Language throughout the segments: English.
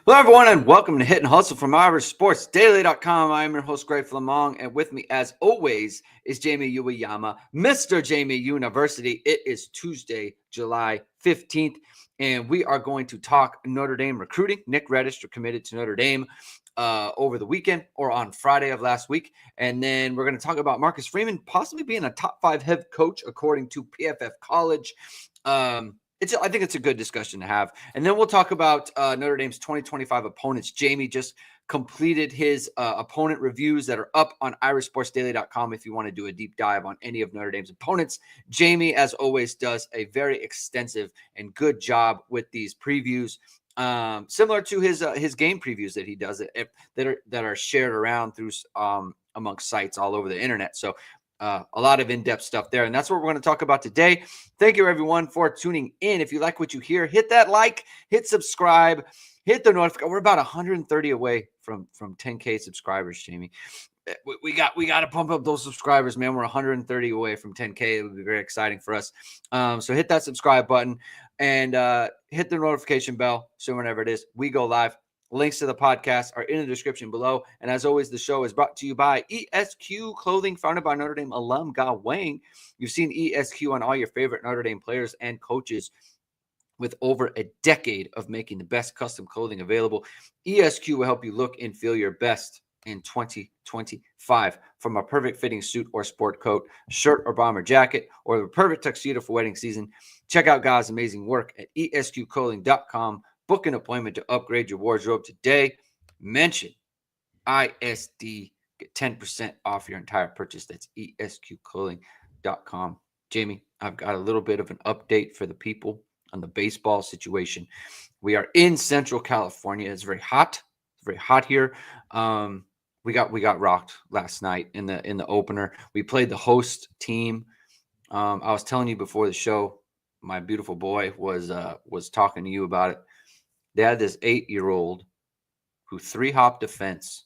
Hello, everyone, and welcome to Hit and Hustle from IrishSportsDaily.com. I'm your host, Greg Flammang, and with me, as always, is Jamie Uyeyama, Mr. Jamie University. It is Tuesday, July 15th, and we are going to talk Notre Dame recruiting. Nick Reddish committed to Notre Dame over the weekend or on Friday of last week, and then we're going to talk about Marcus Freeman possibly being a top 5 head coach according to PFF College. I think it's a good discussion to have. And then we'll talk about Notre Dame's 2025 opponents. Jamie just completed his opponent reviews that are up on IrishSportsDaily.com if you want to do a deep dive on any of Notre Dame's opponents. Jamie, as always, does a very extensive and good job with these previews, similar to his game previews that he does that are shared around through amongst sites all over the internet. So a lot of in-depth stuff there, and that's what we're going to talk about today. Thank you, everyone, for tuning in. If you like what you hear, hit that like, hit subscribe, hit the notification. We're about 130 away from 10K subscribers, Jamie. We got to pump up those subscribers, man. We're 130 away from 10K. It would be very exciting for us. So hit that subscribe button and hit the notification bell so whenever it is we go live. Links to the podcast are in the description below. And as always, the show is brought to you by ESQ Clothing, founded by Notre Dame alum Ge Wang. You've seen ESQ on all your favorite Notre Dame players and coaches with over a decade of making the best custom clothing available. ESQ will help you look and feel your best in 2025. From a perfect fitting suit or sport coat, shirt or bomber jacket, or the perfect tuxedo for wedding season, check out Ge's amazing work at esqclothing.com. Book an appointment to upgrade your wardrobe today. Mention ISD. Get 10% off your entire purchase. That's esqclothing.com. Jamie, I've got a little bit of an update for the people on the baseball situation. We are in Central California. It's very hot. It's very hot here. We got rocked last night in the opener. We played the host team. I was telling you before the show, my beautiful boy was talking to you about it. They had this 8-year-old who 3-hopped a fence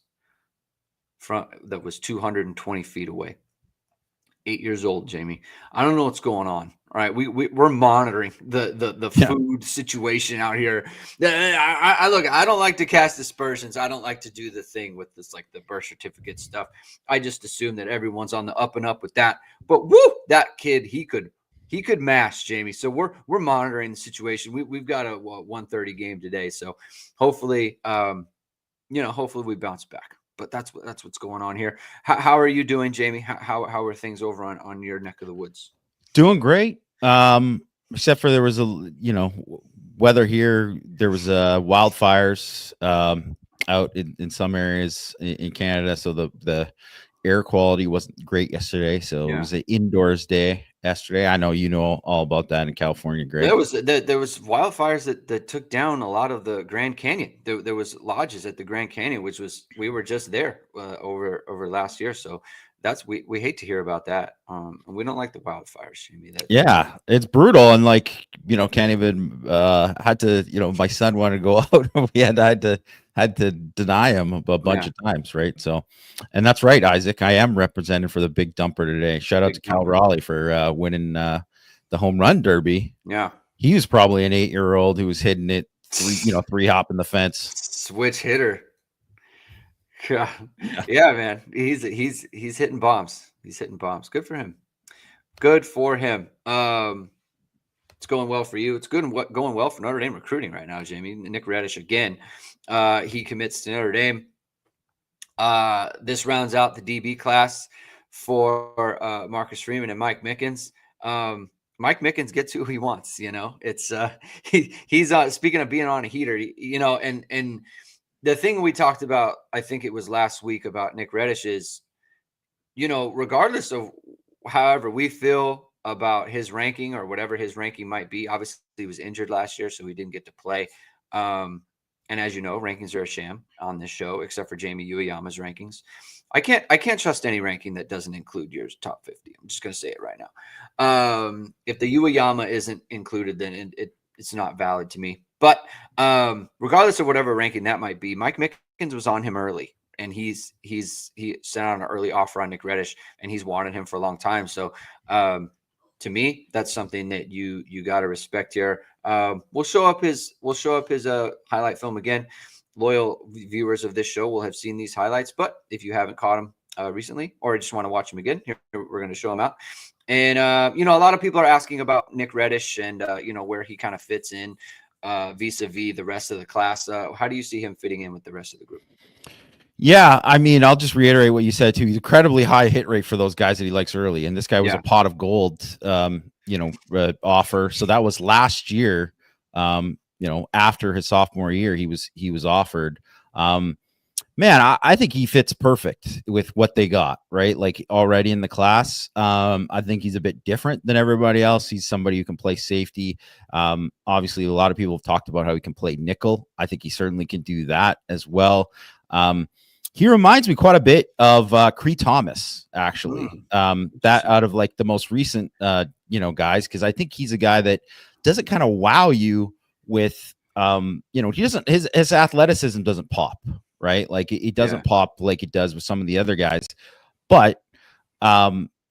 that was 220 feet away. 8 years old, Jamie. I don't know what's going on. All right, we're monitoring the food situation out here. I look. I don't like to cast aspersions. I don't like to do the thing with this, like the birth certificate stuff. I just assume that everyone's on the up and up with that. But woo, that kid, he could mash, Jamie. So we're monitoring the situation. We've got a 1:30 game today. So hopefully, hopefully we bounce back. But that's what's going on here. How are you doing, Jamie? How are things over on your neck of the woods? Doing great. Except for there was weather here. There was wildfires out in some areas in Canada. So the air quality wasn't great yesterday. So It was an indoors day yesterday. I know you know all about that in California, Greg. There was wildfires that took down a lot of the Grand Canyon. There was lodges at the Grand Canyon, we were just there over last year. So we hate to hear about that. And we don't like the wildfires, Jamie. It's brutal. And can't even had to, my son wanted to go out. We had to deny him a bunch of times, right? So, and that's right, Isaac. I am represented for the big dumper today. Shout out to Cal Raleigh for winning the home run derby. Yeah, he was probably an 8-year-old who was hitting it, 3-hopping the fence, switch hitter. Yeah, man. He's hitting bombs. He's hitting bombs. Good for him. Good for him. It's going well for you. It's going well for Notre Dame recruiting right now, Jamie. Nick Reddish again. He commits to Notre Dame. This rounds out the DB class for Marcus Freeman and Mike Mickens. Mike Mickens gets who he wants. It's he's speaking of being on a heater. And the thing we talked about, I think it was last week, about Nick Reddish is, regardless of however we feel about his ranking or whatever his ranking might be, obviously he was injured last year, so he didn't get to play. And as you know, rankings are a sham on this show, except for Jamie Uyeyama's rankings. I can't trust any ranking that doesn't include yours top 50. I'm just going to say it right now. If the Uyeyama isn't included, then it's not valid to me. But regardless of whatever ranking that might be, Mike Mickens was on him early, and he sent out an early offer on Nick Reddish, and he's wanted him for a long time. So to me, that's something that you got to respect here. We'll show up his highlight film again. loyal viewers of this show will have seen these highlights. But if you haven't caught them recently, or just want to watch them again, here we're going to show them out. And, a lot of people are asking about Nick Reddish and, where he kind of fits in vis-a-vis the rest of the class. How do you see him fitting in with the rest of the group? Yeah, I mean, I'll just reiterate what you said too. He's incredibly high hit rate for those guys that he likes early, and this guy was a pot of gold, offer. So that was last year. After his sophomore year, he was offered. I think he fits perfect with what they got, right? Like already in the class. I think he's a bit different than everybody else. He's somebody who can play safety. Obviously, a lot of people have talked about how he can play nickel. I think he certainly can do that as well. He reminds me quite a bit of Cree Thomas, actually. That out of like the most recent, guys, because I think he's a guy that doesn't kind of wow you with, he doesn't, his athleticism doesn't pop, right? Like it doesn't pop like it does with some of the other guys, but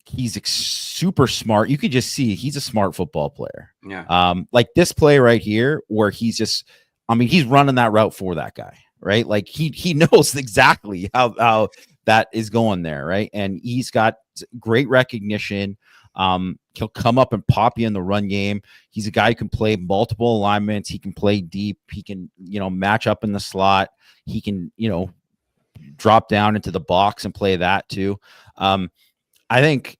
he's super smart. You could just see he's a smart football player. Yeah. Like this play right here, where he's running that route for that guy. Right. Like he knows exactly how that is going there. Right. And he's got great recognition. He'll come up and pop you in the run game. He's a guy who can play multiple alignments. He can play deep. He can, match up in the slot. He can, drop down into the box and play that too. I think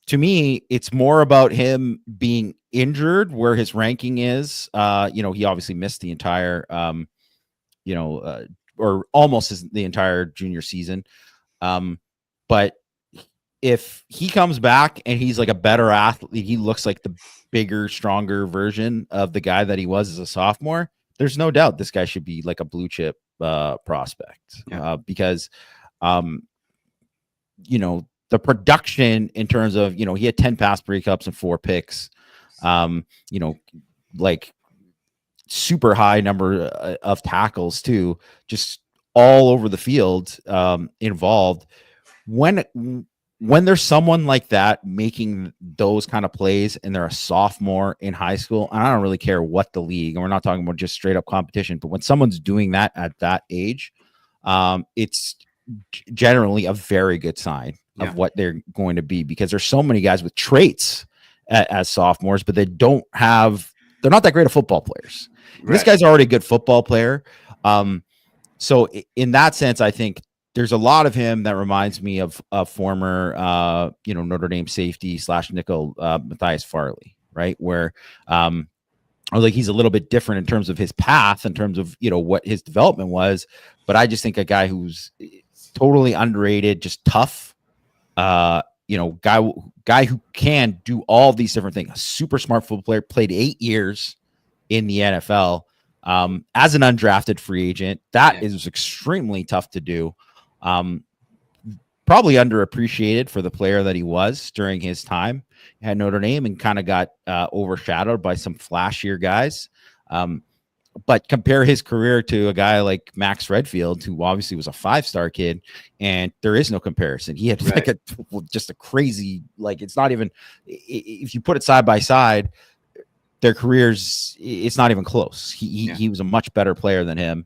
to me, it's more about him being injured where his ranking is. He obviously missed the entire, or almost the entire junior season. But if he comes back and he's like a better athlete, he looks like the bigger, stronger version of the guy that he was as a sophomore. There's no doubt this guy should be like a blue chip prospect because, the production in terms of, he had 10 pass breakups and 4 picks, like super high number of tackles too, just all over the field involved. When there's someone like that making those kind of plays and they're a sophomore in high school, and I don't really care what the league, and we're not talking about just straight up competition, but when someone's doing that at that age, it's generally a very good sign of what they're going to be, because there's so many guys with traits as sophomores, but they're not that great of football players. Right. This guy's already a good football player. So in that sense, I think there's a lot of him that reminds me of former, Notre Dame safety / nickel, Matthias Farley, right? Where, like he's a little bit different in terms of his path, in terms of, what his development was. But I just think a guy who's totally underrated, just tough, guy who can do all these different things. A super smart football player, played 8 years in the NFL as an undrafted free agent. That is extremely tough to do. Probably underappreciated for the player that he was during his time at Notre Dame, and kind of got overshadowed by some flashier guys. But compare his career to a guy like Max Redfield, who obviously was a 5-star kid, and there is no comparison. He had like just a crazy, like, it's not even, if you put it side by side, their careers, it's not even close. He was a much better player than him.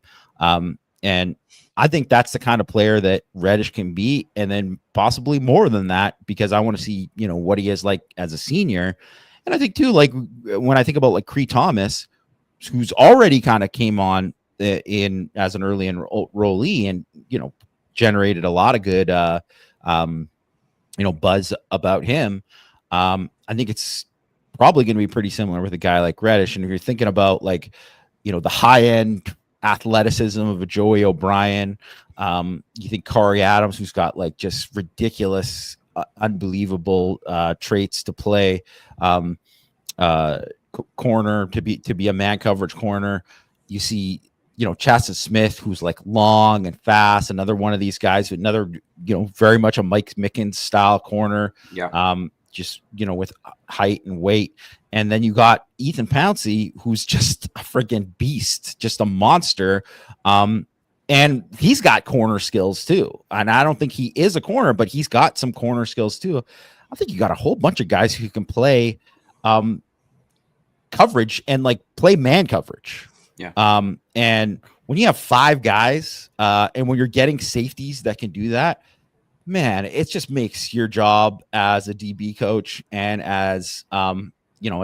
And I think that's the kind of player that Reddish can be, and then possibly more than that, because I want to see, what he is like as a senior. And I think too, like when I think about like Cree Thomas, who's already kind of came on in as an early enrollee and, generated a lot of good, buzz about him. I think it's probably going to be pretty similar with a guy like Reddish. And if you're thinking about like, the high end athleticism of a Joey O'Brien, you think Corey Adams, who's got like just ridiculous, unbelievable traits to play, corner to be a man coverage corner. You see, Chaston Smith, who's like long and fast, another one of these guys, another, very much a Mike Mickens style corner. Just, with height and weight. And then you got Ethan Pouncey, who's just a freaking beast, just a monster. And he's got corner skills too. And I don't think he is a corner, but he's got some corner skills too. I think you got a whole bunch of guys who can play coverage and like play man coverage. And when you have 5 guys, and when you're getting safeties that can do that, man, it just makes your job as a DB coach and as a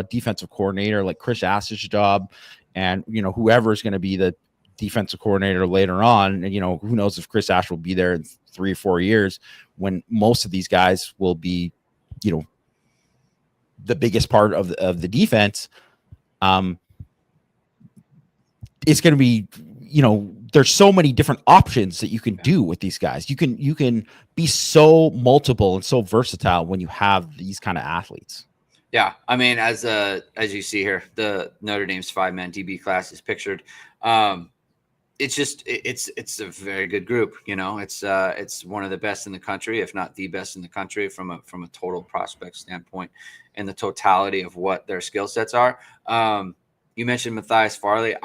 defensive coordinator, like Chris Ass's job, and whoever is going to be the defensive coordinator later on. And who knows if Chris Ash will be there in 3 or 4 years when most of these guys will be, the biggest part of the defense. It's going to be, there's so many different options that you can do with these guys. You can be so multiple and so versatile when you have these kind of athletes. Yeah, I mean, as you see here, the Notre Dame's 5-man DB class is pictured. It's just it's a very good group. It's one of the best in the country, if not the best in the country, from a total prospect standpoint and the totality of what their skill sets are. You mentioned Matthias Farley.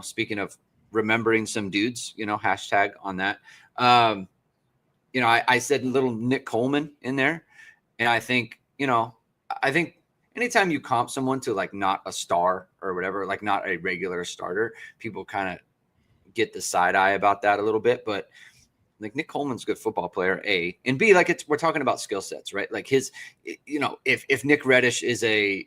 Speaking of remembering some dudes, hashtag on that. I said little Nick Coleman in there, and I think anytime you comp someone to like not a star or whatever, like not a regular starter, people kind of get the side eye about that a little bit. But like Nick Coleman's a good football player, A, and B, like we're talking about skill sets, right? Like his, if Nick Reddish is a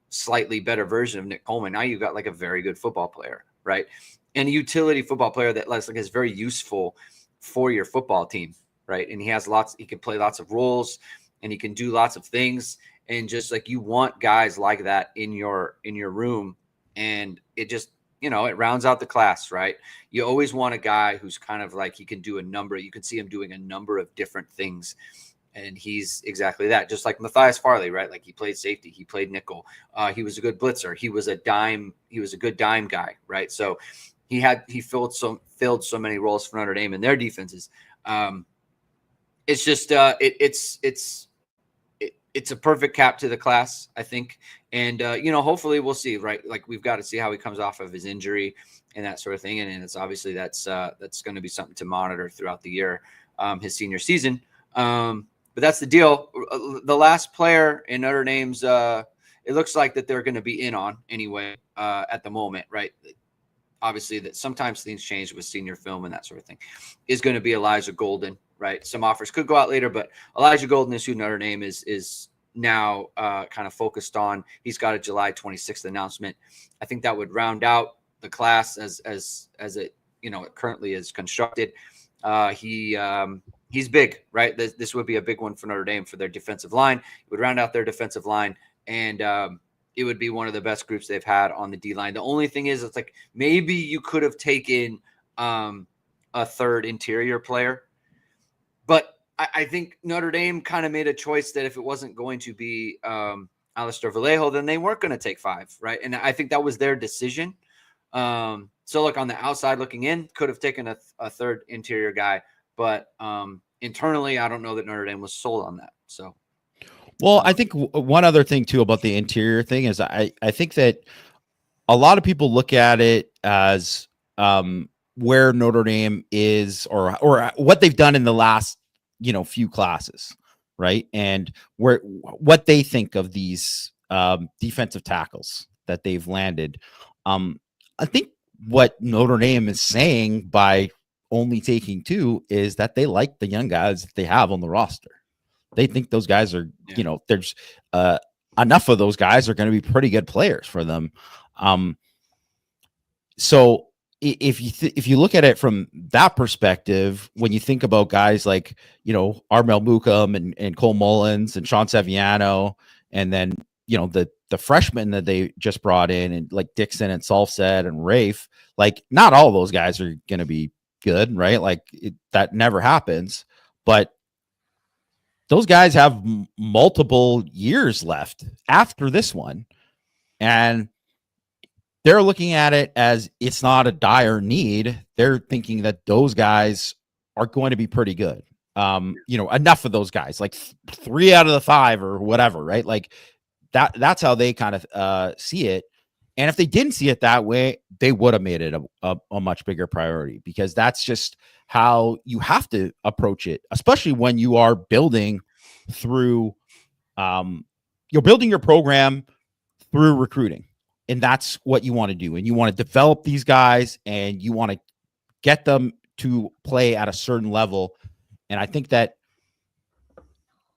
slightly better version of Nick Coleman, now you've got like a very good football player, right? And a utility football player that is very useful for your football team, right? And he can play lots of roles and he can do lots of things. And just like you want guys like that in your room, and it just, it rounds out the class, right? You always want a guy who's kind of like, he can do you can see him doing a number of different things. And he's exactly that. Just like Matthias Farley, right? Like he played safety, he played nickel. He was a good blitzer. He was a good dime guy, right? So he filled so many roles for Notre Dame in their defenses. It's just it's a perfect cap to the class, I think. And, hopefully we'll see, right? Like we've got to see how he comes off of his injury and that sort of thing. And it's obviously that's going to be something to monitor throughout the year, his senior season. But that's the deal. The last player in Notre Dame's, it looks like that they're going to be in on anyway at the moment, right? Obviously that sometimes things change with senior film and that sort of thing, is going to be Elijah Golden, right? Some offers could go out later, but Elijah Golden is who Notre Dame is now kind of focused on. He's got a July 26th announcement. I think that would round out the class as it, it currently is constructed. He's big, right? This would be a big one for Notre Dame for their defensive line. It would round out their defensive line, and it would be one of the best groups they've had on the D line. The only thing is, it's like maybe you could have taken a third interior player, but I think Notre Dame kind of made a choice that if it wasn't going to be Alistair Vallejo, then they weren't going to take 5, right? And I think that was their decision. So look, on the outside looking in, could have taken a third interior guy, but internally, I don't know that Notre Dame was sold on that. So, well, I think one other thing too about the interior thing is I think that a lot of people look at it as where Notre Dame is or what they've done in the last few classes, right? And what they think of these defensive tackles that they've landed. I think what Notre Dame is saying by only taking 2 is that they like the young guys that they have on the roster. They think those guys are, there's enough of those guys are going to be pretty good players for them. So if you look at it from that perspective, when you think about guys like, Armel Mukam and Cole Mullins and Sean Saviano, and then, the freshmen that they just brought in, and like Dixon and Salfset and Rafe, like not all those guys are going to be good, right? Like that never happens, but those guys have multiple years left after this one. And they're looking at it as it's not a dire need. They're thinking that those guys are going to be pretty good. Enough of those guys, like 3 out of the 5 or whatever, right? Like that's how they kind of see it. And if they didn't see it that way, they would have made it a much bigger priority, because that's just how you have to approach it, especially when you are building through, you're building your program through recruiting. And that's what you want to do. And you want to develop these guys and you want to get them to play at a certain level. And I think that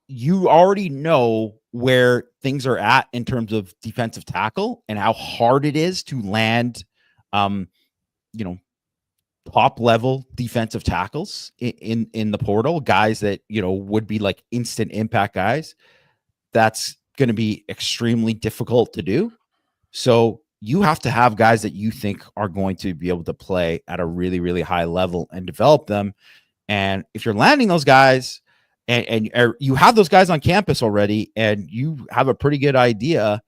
you already know where things are at in terms of defensive tackle and how hard it is to land, you know, top level defensive tackles in the portal, guys that, you know, would be like instant impact guys. That's going to be extremely difficult to do. So you have to have guys that you think are going to be able to play at a really, really high level and develop them. And if you're landing those guys and you have those guys on campus already, and you have a pretty good idea,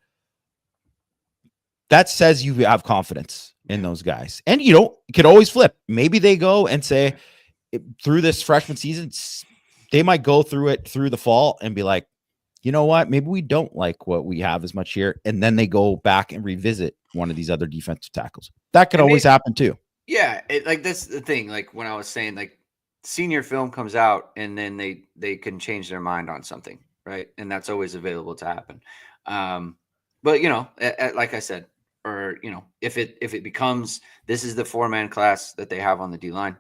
that says you have confidence in those guys. And you know, it could always flip. Maybe they go and say through this freshman season, they might go through it through the fall and be like, you know what, maybe we don't like what we have as much here. And then they go back and revisit one of these other defensive tackles. That could always happen too. Yeah. Like that's the thing. Like when I was saying, like senior film comes out and then they can change their mind on something. Right. And that's always available to happen. But you know, like I said, or, you know, if it becomes, this is the 4-man class that they have on the D line,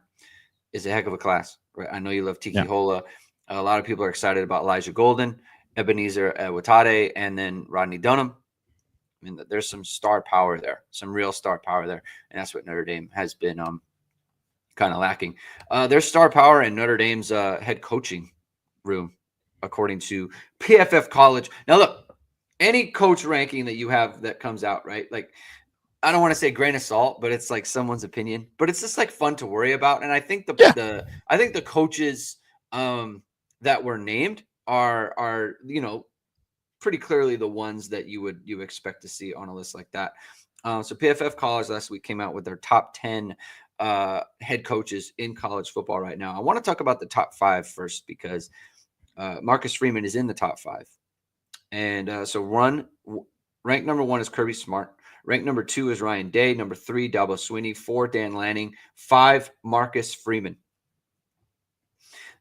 is a heck of a class, right? I know you love Tiki Hola. A lot of people are excited about Elijah Golden, Ebenezer Watade, and then Rodney Dunham. I mean, there's some star power there, some real star power there. And that's what Notre Dame has been kind of lacking. There's star power in Notre Dame's head coaching room, according to PFF College. Now, look, any coach ranking that you have that comes out, right? Like, I don't want to say grain of salt, but it's like someone's opinion, but it's just like fun to worry about. And I think the coaches that were named are, you know, pretty clearly the ones that you expect to see on a list like that. So PFF College last week came out with their top 10 head coaches in college football right now. I want to talk about the top 5 first, because Marcus Freeman is in the top 5. And so ranked number 1 is Kirby Smart. Ranked number 2 is Ryan Day. Number 3, Dabo Swinney. 4, Dan Lanning. 5, Marcus Freeman.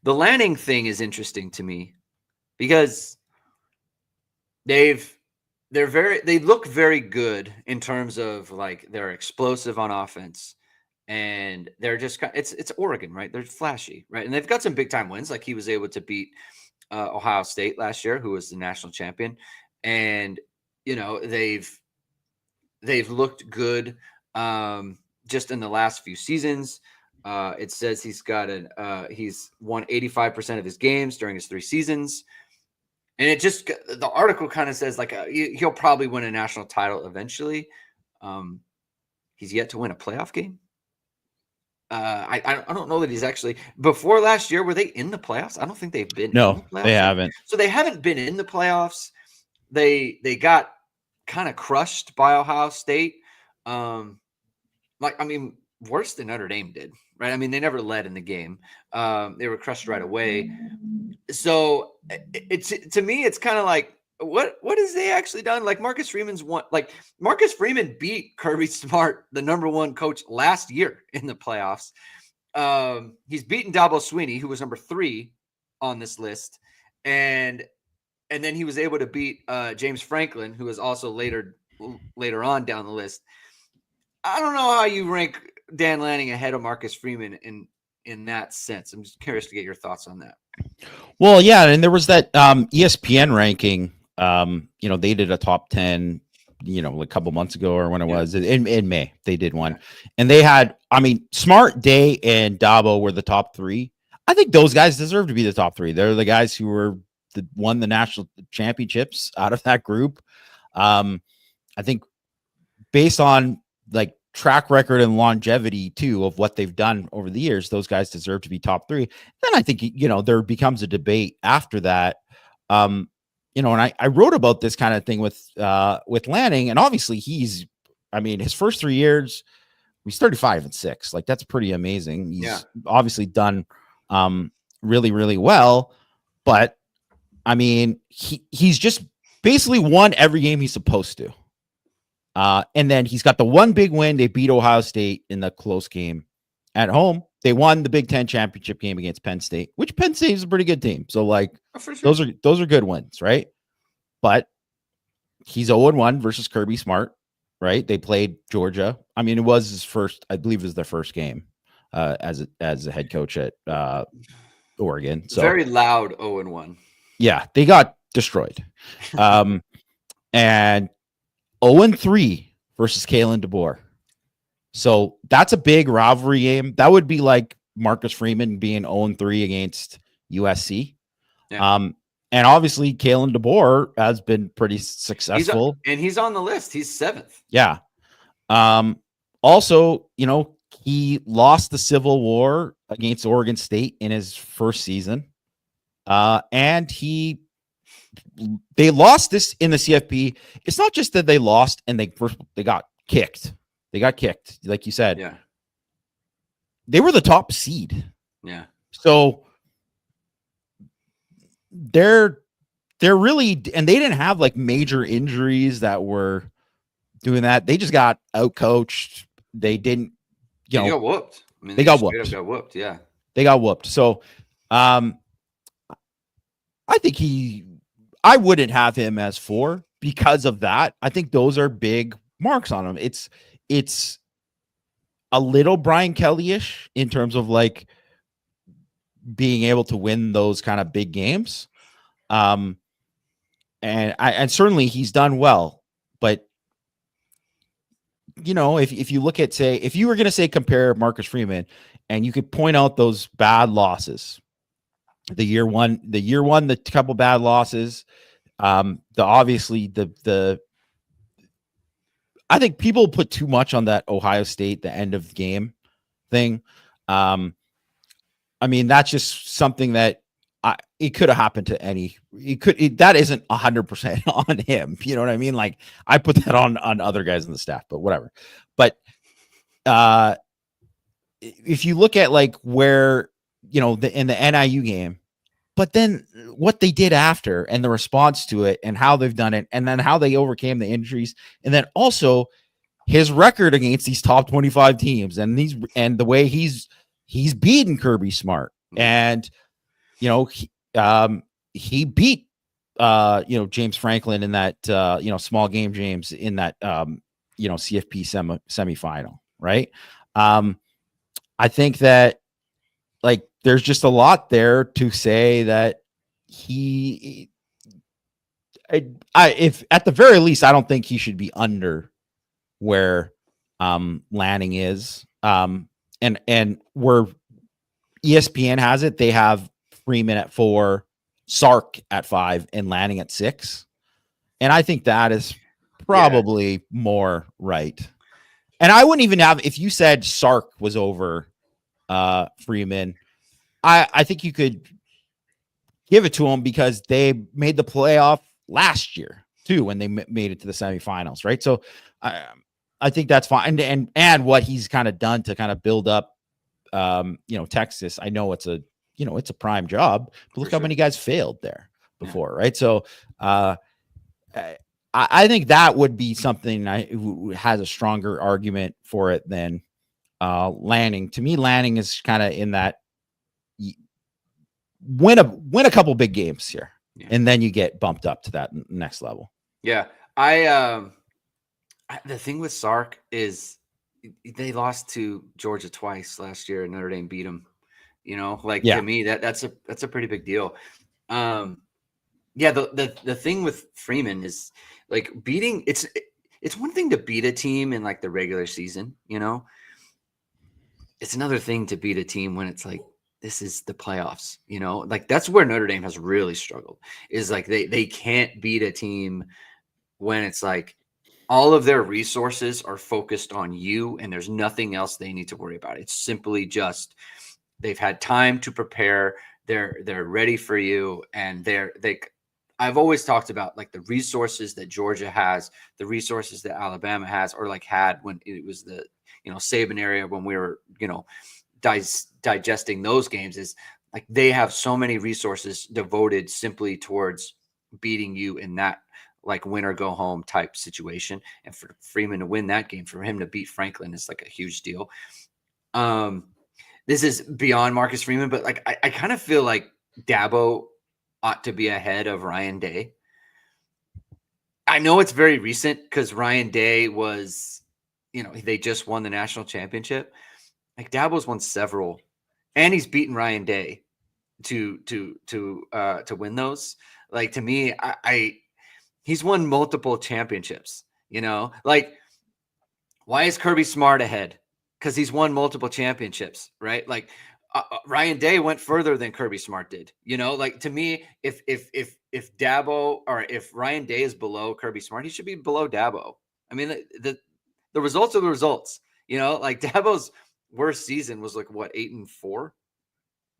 The Lanning thing is interesting to me because they look very good in terms of like they're explosive on offense, and they're just it's Oregon, right? They're flashy, right? And they've got some big time wins. Like he was able to beat Ohio State last year, who was the national champion, and you know they've looked good just in the last few seasons. It says he's won 85% of his games during his 3 seasons. And it just, the article kind of says like he'll probably win a national title eventually. He's yet to win a playoff game. I don't know that he's actually, before last year, were they in the playoffs? I don't think they've been. No, in the playoffs. They haven't. So they haven't been in the playoffs. They got kind of crushed by Ohio State. Worse than Notre Dame did, right? I mean, they never led in the game. They were crushed right away. So it's, to me, it's kind of like, what has they actually done? Like Marcus Freeman beat Kirby Smart, the number 1 coach last year in the playoffs. He's beaten Dabo Swinney, who was number 3 on this list. And then he was able to beat James Franklin, who was also later on down the list. I don't know how you rank Dan Lanning ahead of Marcus Freeman in that sense. I'm just curious to get your thoughts on that. Well, yeah, and there was that ESPN ranking. You know, they did a top 10, you know, like a couple months ago or when it was in May. They did one, and they had, I mean, Smart, Day, and Dabo were the top 3. I think those guys deserve to be the top 3. They're the guys who won the national championships out of that group. I think based on like track record and longevity too of what they've done over the years, those guys deserve to be top 3. Then I think, you know, there becomes a debate after that. You know, and I wrote about this kind of thing with Lanning, and obviously his first 3 years, he's 35-6. Like that's pretty amazing. He's obviously done really, really well, but I mean, he's just basically won every game he's supposed to. And then he's got the one big win. They beat Ohio State in the close game at home. They won the Big Ten championship game against Penn State, which Penn State is a pretty good team. So like those are good wins, right? But he's 0-1 versus Kirby Smart, right? They played Georgia. I mean, it was his first, I believe it was their first game as a head coach at Oregon. So Very loud 0-1. yeah, they got destroyed. And 0-3 versus Kalen DeBoer. So that's a big rivalry game. That would be like Marcus Freeman being 0-3 against USC. Yeah. And obviously Kalen DeBoer has been pretty successful. He's on the list. He's 7th. Yeah. Also, you know, he lost the Civil War against Oregon State in his first season. And they lost this in the CFP. It's not just that they lost and they got kicked. They got kicked, like you said. Yeah. They were the top seed. Yeah. So they're really, and they didn't have like major injuries that were doing that. They just got outcoached. They didn't, They got whooped. I mean, they got whooped. Got whooped. Yeah. They got whooped. So, I think I wouldn't have him as 4 because of that. I think those are big marks on him. It's a little Brian Kelly-ish in terms of like being able to win those kind of big games. And certainly he's done well, but you know, if you look at, say, if you were going to say compare Marcus Freeman and you could point out those bad losses, the year one, the couple bad losses, the I think people put too much on that Ohio State, the end of the game thing. I mean, that's just something that it could have happened to any. That isn't 100% on him. You know what I mean? Like I put that on other guys in the staff, but whatever. But if you look at like where, you know, in the NIU game, but then what they did after and the response to it and how they've done it and then how they overcame the injuries and then also his record against these top 25 teams and the way he's beaten Kirby Smart and, you know, he beat, you know, James Franklin in that, you know, small game James in that, you know, CFP semifinal. Right. I think that like, there's just a lot there to say that if at the very least, I don't think he should be under where Lanning is. And where ESPN has it, they have Freeman at 4, Sark at 5, and Lanning at 6. And I think that is probably more right. And I wouldn't even have, if you said Sark was over Freeman, I think you could give it to him because they made the playoff last year too when they made it to the semifinals, right? So I think that's fine. And what he's kind of done to kind of build up, you know, Texas. I know it's a prime job, but look how many guys failed there before, right? So I think that would be something who has a stronger argument for it than Lanning. To me, Lanning is kind of in that win a couple big games here, and then you get bumped up to that next level. Yeah, the thing with Sark is they lost to Georgia twice last year, and Notre Dame beat them. You know, like to me that's a pretty big deal. The thing with Freeman is like beating. It's one thing to beat a team in like the regular season. You know, it's another thing to beat a team when it's like, this is the playoffs, you know, like that's where Notre Dame has really struggled is like they can't beat a team when it's like all of their resources are focused on you and there's nothing else they need to worry about. It's simply just they've had time to prepare. They're ready for you. And I've always talked about like the resources that Georgia has, the resources that Alabama has, or like had when it was the, you know, Saban area when we were, you know, digesting those games is like they have so many resources devoted simply towards beating you in that like win or go home type situation. And for Freeman to win that game, for him to beat Franklin is like a huge deal. This is beyond Marcus Freeman, but like I kind of feel like Dabo ought to be ahead of Ryan Day. I know it's very recent because Ryan Day was, they just won the national championship. Like Dabo's won several, and he's beaten Ryan Day to win those. Like to me, he's won multiple championships. Like why is Kirby Smart ahead? Because he's won multiple championships, right? Like Ryan Day went further than Kirby Smart did. Like to me, if Dabo or if Ryan Day is below Kirby Smart, he should be below Dabo. I mean, the results are the results. Like Dabo's worst season was like what 8-4.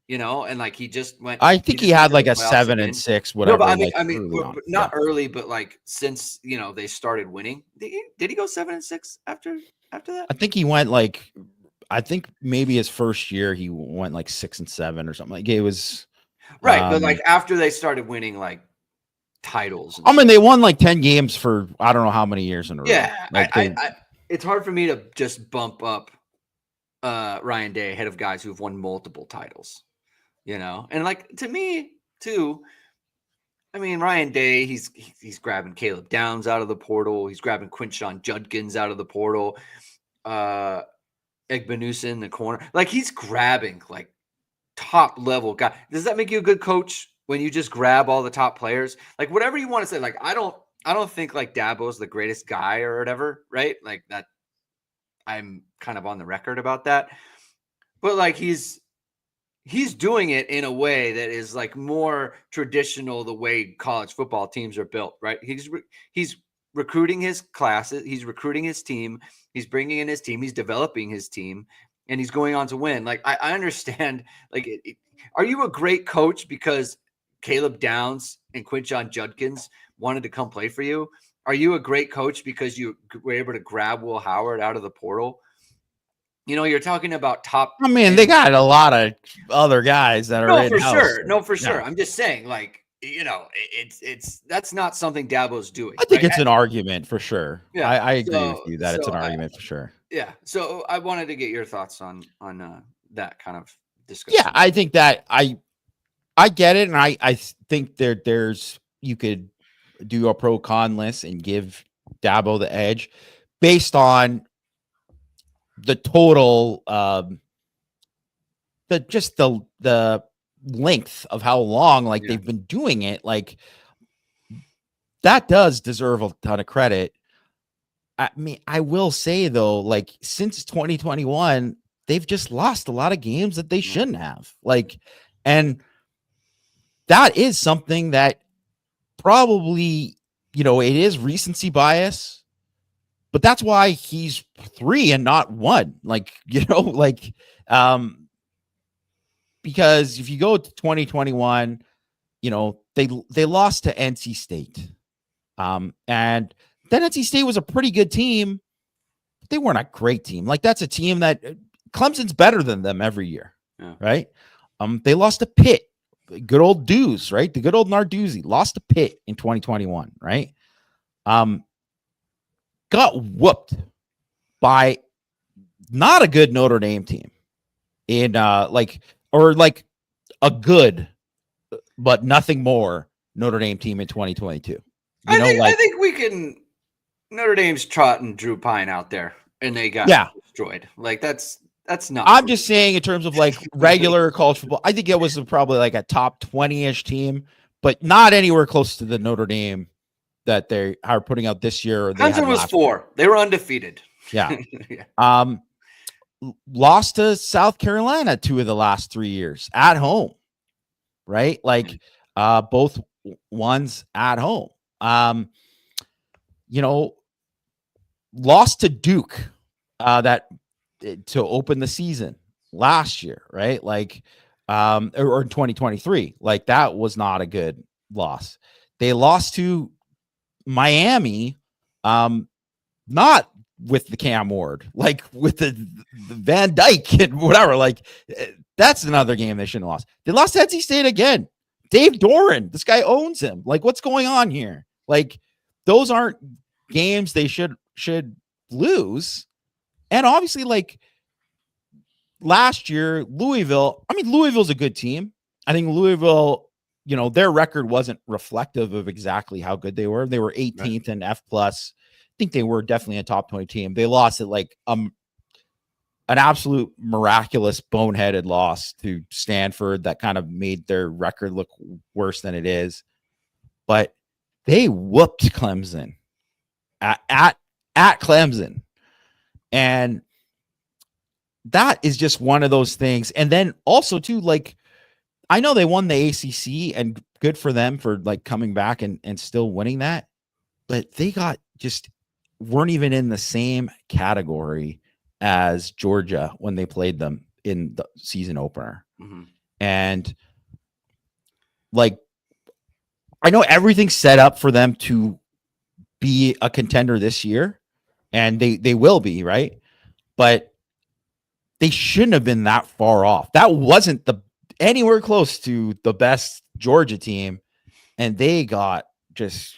And like he just went. I think he had like a 7-6, whatever. No, but like not early, but like since they started winning. Did he go 7-6 after that? I think he went like, I think maybe his first year he went like 6-7 or something. Like it was right, but like after they started winning like titles. I mean, they won like 10 games for I don't know how many years in a row. Yeah, like it's hard for me to just bump up Ryan Day ahead of guys who've won multiple titles. And like to me too, I mean Ryan Day, he's grabbing Caleb Downs out of the portal, he's grabbing Quinshon Judkins out of the portal, Egbenusa in the corner, like he's grabbing like top level guy. Does that make you a good coach when you just grab all the top players? Like whatever you want to say. Like I don't think like Dabo's the greatest guy or whatever, right? Like that. I'm kind of on the record about that, but like he's doing it in a way that is like more traditional, the way college football teams are built, right? He's recruiting his classes, he's recruiting his team, he's bringing in his team, he's developing his team, and he's going on to win. Like I understand, like, are you a great coach because Caleb Downs and Quinshon Judkins wanted to come play for you? Are you a great coach because you were able to grab Will Howard out of the portal? You're talking about top. I mean, they got a lot of other guys that are for sure. I'm just saying, like, it's that's not something Dabo's doing. I think it's an argument for sure. Yeah, I agree with you that it's an argument for sure. Yeah. So I wanted to get your thoughts on that kind of discussion. Yeah, I think that I get it, and I think there's you could do a pro con list and give Dabo the edge based on the total the length of how long they've been doing it. Like that does deserve a ton of credit. I mean, I will say though, like since 2021, they've just lost a lot of games that they shouldn't have. Like, and that is something that probably, it is recency bias, but that's why he's 3 and not 1. Because if you go to 2021, they lost to NC State. And then NC State was a pretty good team, but they weren't a great team. Like that's a team that Clemson's better than them every year. Yeah. Right. They lost to Pitt. Good old Deuce, right? The good old Narduzzi lost to Pitt in 2021, right? Got whooped by not a good Notre Dame team in a good, but nothing more Notre Dame team in 2022. I think we can. Notre Dame's trotting Drew Pine out there, and they got destroyed. Like that's not. I'm just saying in terms of like regular college football. I think it was probably like a top 20-ish team, but not anywhere close to the Notre Dame that they are putting out this year. Clemson was 4. They were undefeated. Yeah. Lost to South Carolina 2 of the last 3 years at home, right? Like both ones at home. Lost to Duke to open the season last year, right? Like or in 2023. Like that was not a good loss. They lost to Miami, not with the Cam Ward, like with the Van Dyke and whatever. Like that's another game they shouldn't have lost. They lost to NC State again. Dave Doran, this guy owns him. Like what's going on here? Like those aren't games they should lose. And obviously, like last year, Louisville's a good team. I think Louisville their record wasn't reflective of exactly how good they were. They were 18th and F plus. I think they were definitely a top 20 team. They lost at like an absolute miraculous boneheaded loss to Stanford that kind of made their record look worse than it is. But they whooped Clemson at Clemson. And that is just one of those things. And then also too, like, I know they won the ACC and good for them for like coming back and still winning that, but they weren't even in the same category as Georgia when they played them in the season opener. Mm-hmm. And like, I know everything's set up for them to be a contender this year, and they will be, right? But they shouldn't have been that far off. That wasn't anywhere close to the best Georgia team, and they got just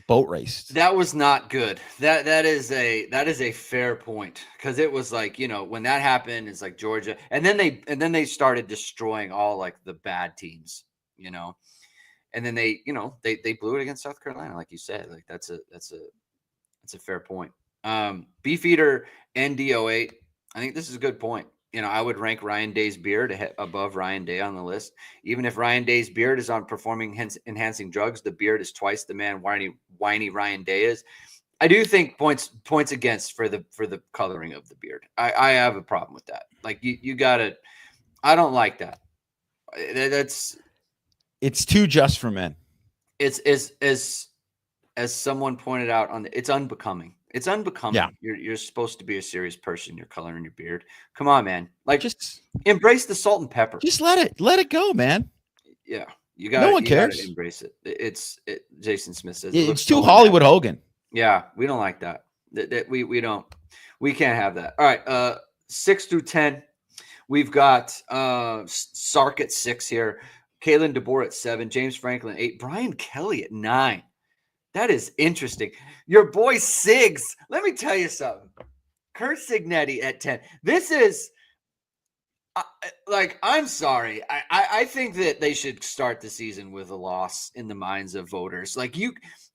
boat raced. That was not good. That is a fair point, because it was like, when that happened, it's like Georgia, and then they started destroying all like the bad teams, and then they blew it against South Carolina, like you said. Like that's a fair point. Beefeater ND08, I think this is a good point. I would rank Ryan Day's beard above Ryan Day on the list. Even if Ryan Day's beard is on performing enhancing drugs, the beard is twice the man whiny Ryan Day is. I do think points against for the coloring of the beard. I have a problem with that. Like you gotta. I don't like that. It's too just for men. It's as someone pointed out it's unbecoming. It's unbecoming. Yeah. You're supposed to be a serious person. You're coloring your beard. Come on, man. Like, just embrace the salt and pepper. Just let it go, man. Yeah, you got. No one cares. Gotta embrace it. Jason Smith says it's too Hollywood Hogan. Yeah, we don't like that. We don't. We can't have that. All right. 6 through 10, we've got Sark at 6 here. Kalen DeBoer at 7. James Franklin 8. Brian Kelly at 9. That is interesting. Your boy Sigs. Let me tell you something. Kurt Signetti at 10. This is I'm sorry. I think that they should start the season with a loss in the minds of voters.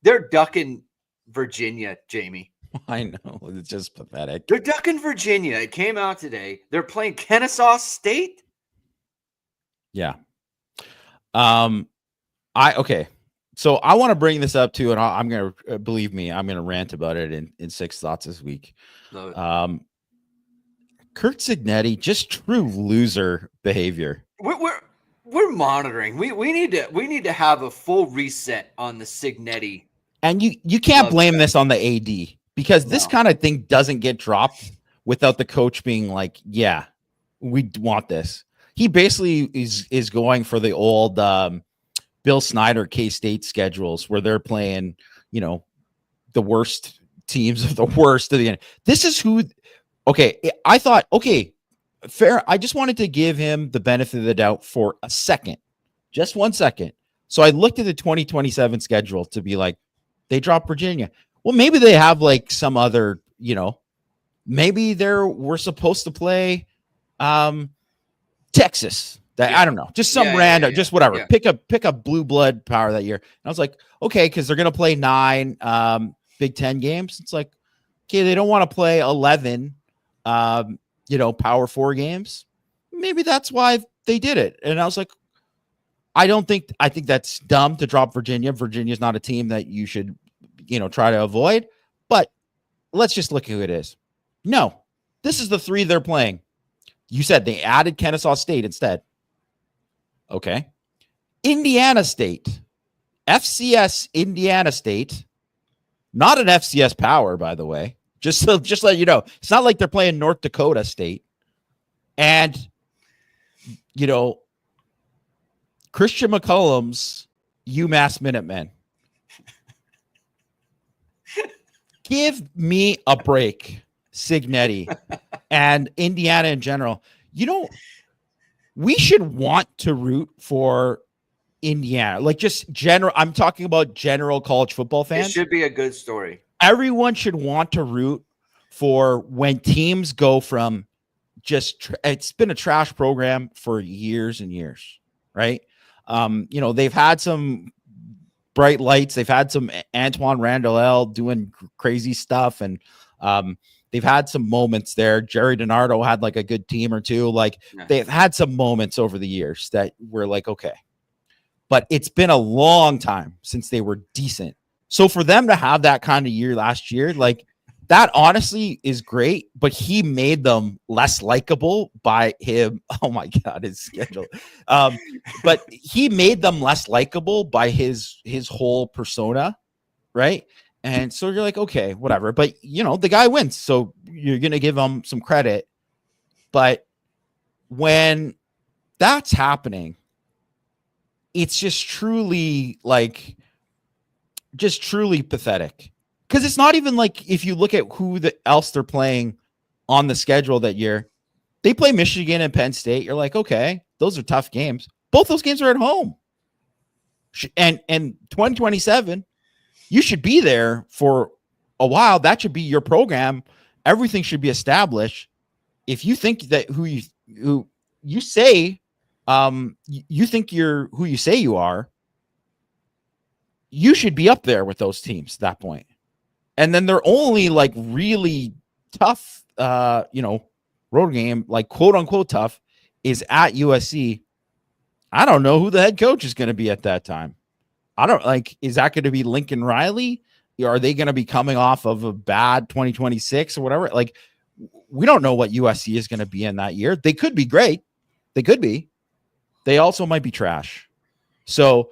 They're ducking Virginia, Jamie. I know. It's just pathetic. They're ducking Virginia. It came out today. They're playing Kennesaw State. Yeah. Okay. So I want to bring this up too, and I'm going to believe me, I'm going to rant about it in 6 thoughts this week. Kurt Signetti, just true loser behavior. We're monitoring. We need to have a full reset on the Signetti. And you can't blame this on the AD, because this kind of thing doesn't get dropped without the coach being like, yeah, we want this. He basically is going for the old Bill Snyder K-State schedules where they're playing, the worst teams of the worst of the end. This is who. Okay, I thought, okay, fair. I just wanted to give him the benefit of the doubt for a second, just 1 second. So I looked at the 2027 schedule to be like, they dropped Virginia. Well, maybe they have like some other, maybe we're supposed to play Texas. I don't know, just some random, just whatever. Yeah. Pick a blue blood power that year. And I was like, okay, because they're gonna play 9 Big Ten games. It's like, okay, they don't want to play 11, Power 4 games. Maybe that's why they did it. And I was like, I think that's dumb to drop Virginia. Virginia's not a team that you should, try to avoid. But let's just look at who it is. No, this is the 3 they're playing. You said they added Kennesaw State instead. Okay. Indiana State. FCS Indiana State. Not an FCS power, by the way. Just let you know. It's not like they're playing North Dakota State. And, Christian McCullum's UMass Minutemen. Give me a break, Signetti, and Indiana in general. We should want to root for Indiana. Like, just general. I'm talking about general college football fans. It should be a good story. Everyone should want to root for when teams go from it's been a trash program for years and years, right? They've had some bright lights. They've had some Antoine Randall doing crazy stuff, and they've had some moments there. Jerry DiNardo had like a good team or two. Like they've had some moments over the years that were like, okay, but it's been a long time since they were decent. So for them to have that kind of year last year, like that honestly is great, but he made them less likable by him. Oh my God, his schedule. But he made them less likable by his whole persona, right? And so you're like, okay, whatever. But the guy wins, so you're gonna give him some credit. But when that's happening, it's just truly pathetic. Because it's not even like, if you look at who else they're playing on the schedule that year, they play Michigan and Penn State. You're like, okay, those are tough games. Both those games are at home. And 2027, you should be there for a while. That should be your program. Everything should be established. If you think that who you say, you think you're who you say you are, you should be up there with those teams at that point. And then they're only like really tough, road game, like quote unquote tough, is at USC. I don't know who the head coach is going to be at that time. Is that going to be Lincoln Riley? Are they going to be coming off of a bad 2026 or whatever? Like, we don't know what USC is going to be in that year. They could be great. They could be. They also might be trash. So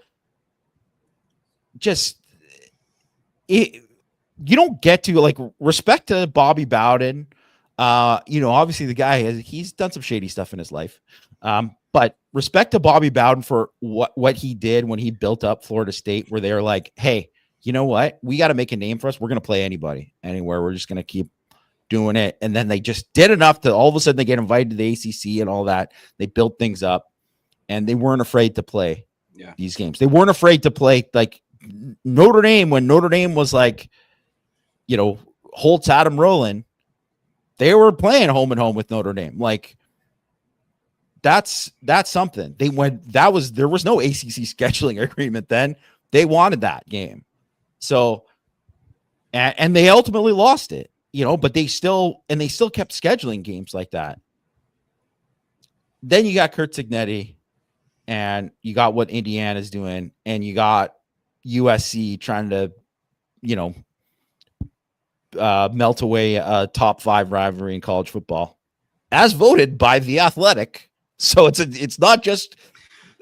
you don't get to, like, respect to Bobby Bowden. Obviously the guy he's done some shady stuff in his life. But respect to Bobby Bowden for what he did when he built up Florida State, where they were like, hey, you know what? We got to make a name for us. We're going to play anybody, anywhere. We're just going to keep doing it. And then they just did enough to all of a sudden they get invited to the ACC and all that. They built things up, and they weren't afraid to play these games. They weren't afraid to play like Notre Dame, when Notre Dame was like, Holtz had them rolling. They were playing home and home with Notre Dame. Like, that's something. There was no ACC scheduling agreement then. They wanted that game. So, and they ultimately lost it, but they still kept scheduling games like that. Then you got Kurt Signetti, and you got what Indiana's doing, and you got USC trying to, melt away a top 5 rivalry in college football, as voted by The Athletic. So it's not just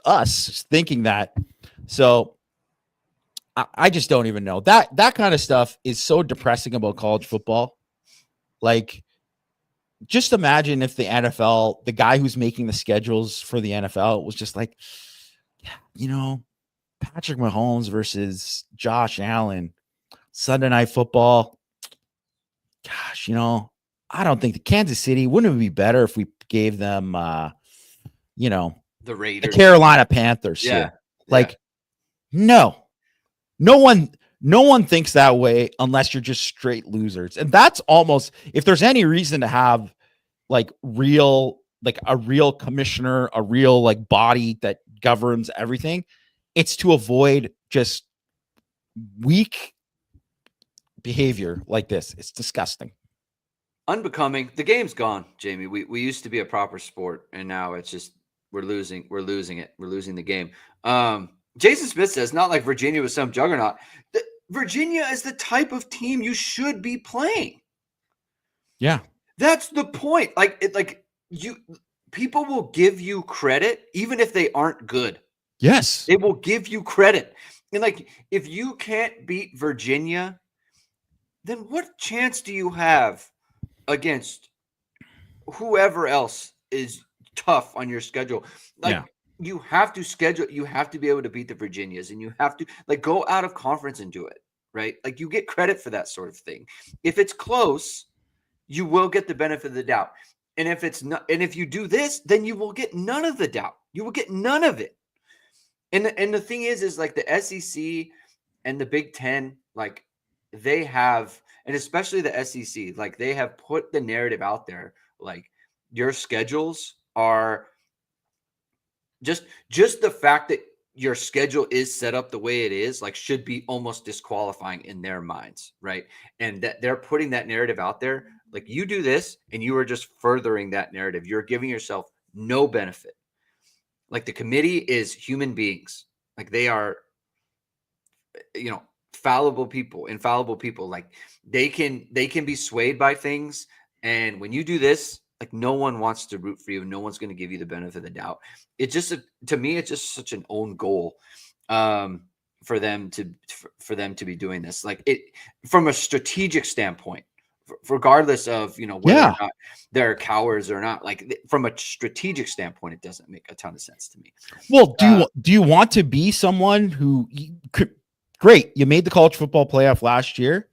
us thinking that. So I just don't even know. That kind of stuff is so depressing about college football. Like, just imagine if the NFL, the guy who's making the schedules for the NFL, was just like, Patrick Mahomes versus Josh Allen, Sunday Night Football. Gosh, I don't think the Kansas City, wouldn't it be better if we gave them, the Raiders, the Carolina Panthers? Yeah. Like, no one thinks that way unless you're just straight losers. And that's almost, if there's any reason to have like a real commissioner, a real like body that governs everything, it's to avoid just weak behavior like this. It's disgusting. Unbecoming. The game's gone, Jamie. We used to be a proper sport, and now it's just we're losing it. We're losing the game. Jason Smith says, not like Virginia was some juggernaut. Virginia is the type of team you should be playing. Yeah. That's the point. People will give you credit even if they aren't good. Yes. They will give you credit. And like, if you can't beat Virginia, then what chance do you have against whoever else is tough on your schedule? You have to schedule, you have to be able to beat the Virginias, and you have to go out of conference and do it, right? Like, you get credit for that sort of thing. If it's close, you will get the benefit of the doubt. And if it's not, and if you do this, then you will get none of the doubt. You will get none of it. And the thing is like the SEC and the Big Ten, like, they have, and especially the SEC, like, they have put the narrative out there, like, your schedules are just the fact that your schedule is set up the way it is, like, should be almost disqualifying in their minds, right? And that they're putting that narrative out there, like, you do this and you are just furthering that narrative. You're giving yourself no benefit. Like, the committee is human beings. Like, they are, infallible people. Like, they can be swayed by things. And when you do this, like, no one wants to root for you. No one's going to give you the benefit of the doubt. It's just, to me, it's just such an own goal for them to be doing this. Like, it, from a strategic standpoint, regardless of, whether or not they're cowards or not, like, from a strategic standpoint, it doesn't make a ton of sense to me. Well, do you want to be someone who could, great, you made the college football playoff last year.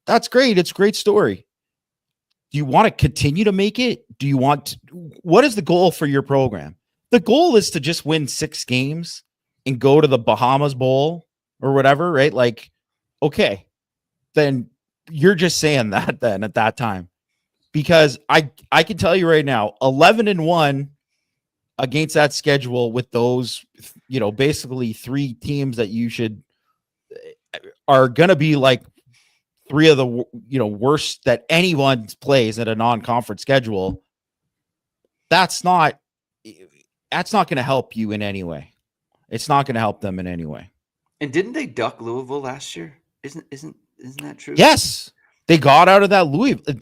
That's great. It's a great story. Do you want to continue to make it? Do you want what is the goal for your program? The goal is to just win 6 games and go to the Bahamas Bowl or whatever, right? Like, okay, then you're just saying that then at that time, because I can tell you right now, 11-1 against that schedule with those, basically 3 teams that you should are going to be like 3 of the, worst that anyone plays at a non-conference schedule. That's not going to help you in any way. It's not going to help them in any way. And didn't they duck Louisville last year? Isn't that true? Yes, they got out of that Louisville.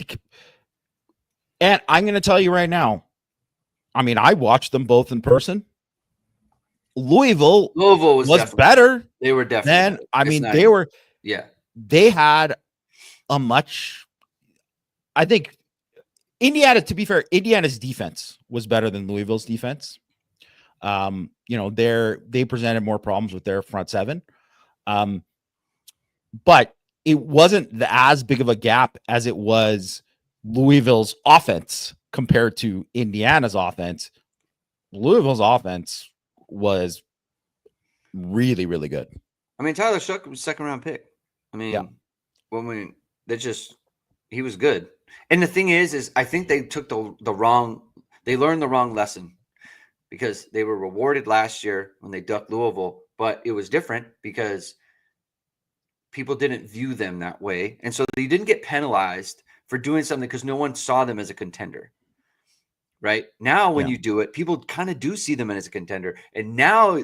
And I'm going to tell you right now, I mean, I watched them both in person. Louisville was better. They were definitely. They had a much, I think Indiana, to be fair, Indiana's defense was better than Louisville's defense. They presented more problems with their front seven. But it wasn't as big of a gap as it was Louisville's offense compared to Indiana's offense. Louisville's offense was really, really good. I mean, Tyler Shough was a 2nd-round pick. I mean, he was good. And the thing is I think they took they learned the wrong lesson, because they were rewarded last year when they ducked Louisville, but it was different because people didn't view them that way. And so they didn't get penalized for doing something because no one saw them as a contender. Right now, when you do it, people kind of do see them as a contender, and now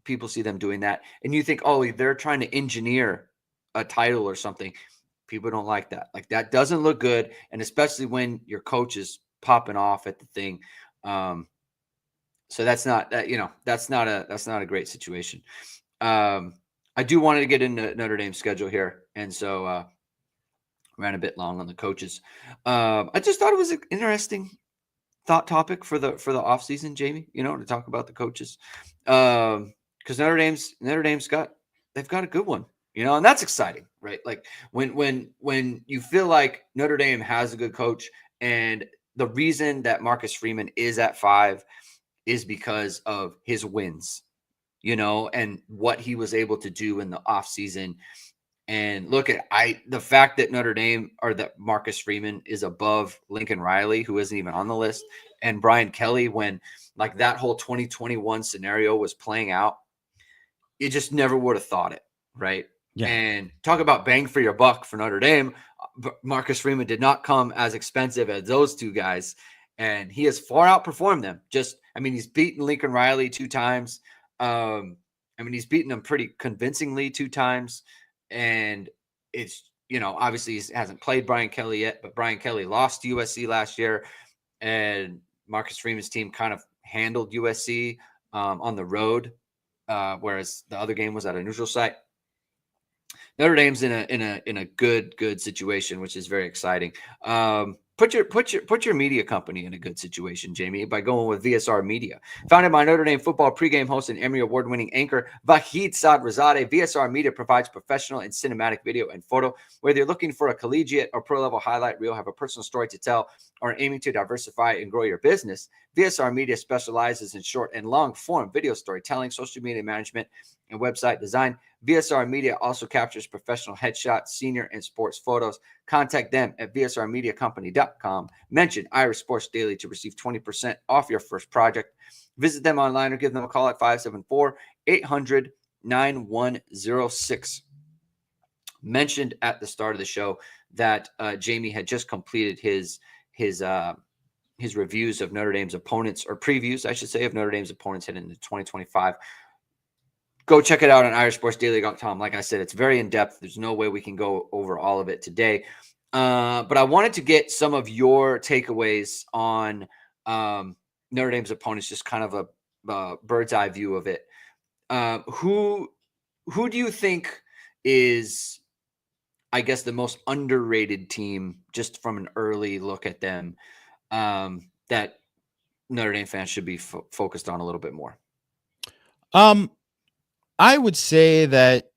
people see them doing that, and you think, oh, they're trying to engineer a title or something. People don't like that. Like, that doesn't look good, and especially when your coach is popping off at the thing. So that's not a great situation. I do want to get into Notre Dame's schedule here, and so ran a bit long on the coaches. I just thought it was an interesting thought topic for the offseason, Jamie, to talk about the coaches. Because Notre Dame's got a good one, and that's exciting, right? Like, when you feel like Notre Dame has a good coach, and the reason that Marcus Freeman is at 5 is because of his wins, and what he was able to do in the offseason. And look at the fact that Notre Dame, or that Marcus Freeman, is above Lincoln Riley, who isn't even on the list, and Brian Kelly, when like that whole 2021 scenario was playing out, you just never would have thought it, right? Yeah. And talk about bang for your buck for Notre Dame. Marcus Freeman did not come as expensive as those 2 guys, and he has far outperformed them. He's beaten Lincoln Riley 2 times. He's beaten them pretty convincingly 2 times. And it's, obviously he hasn't played Brian Kelly yet, but Brian Kelly lost to USC last year, and Marcus Freeman's team kind of handled USC on the road, whereas the other game was at a neutral site. Notre Dame's in a good situation, which is very exciting. Put your media company in a good situation, Jamie, by going with VSR Media. Founded by Notre Dame football pregame host and Emmy Award-winning anchor Vahid Sadrazadeh, VSR Media provides professional and cinematic video and photo. Whether you're looking for a collegiate or pro-level highlight reel, have a personal story to tell, or aiming to diversify and grow your business, VSR Media specializes in short and long-form video storytelling, social media management, and website design. VSR Media also captures professional headshots, senior, and sports photos. Contact them at vsrmediacompany.com. Mention Irish Sports Daily to receive 20% off your first project. Visit them online or give them a call at 574-800-9106. Mentioned at the start of the show that Jamie had just completed his reviews of Notre Dame's opponents, or previews, I should say, of Notre Dame's opponents heading into 2025. Go check it out on irishsportsdaily.com. Like I said, it's very in-depth. There's no way we can go over all of it today. But I wanted to get some of your takeaways on Notre Dame's opponents, just kind of a bird's eye view of it. Who do you think is, I guess, the most underrated team, just from an early look at them, that Notre Dame fans should be focused on a little bit more? I would say that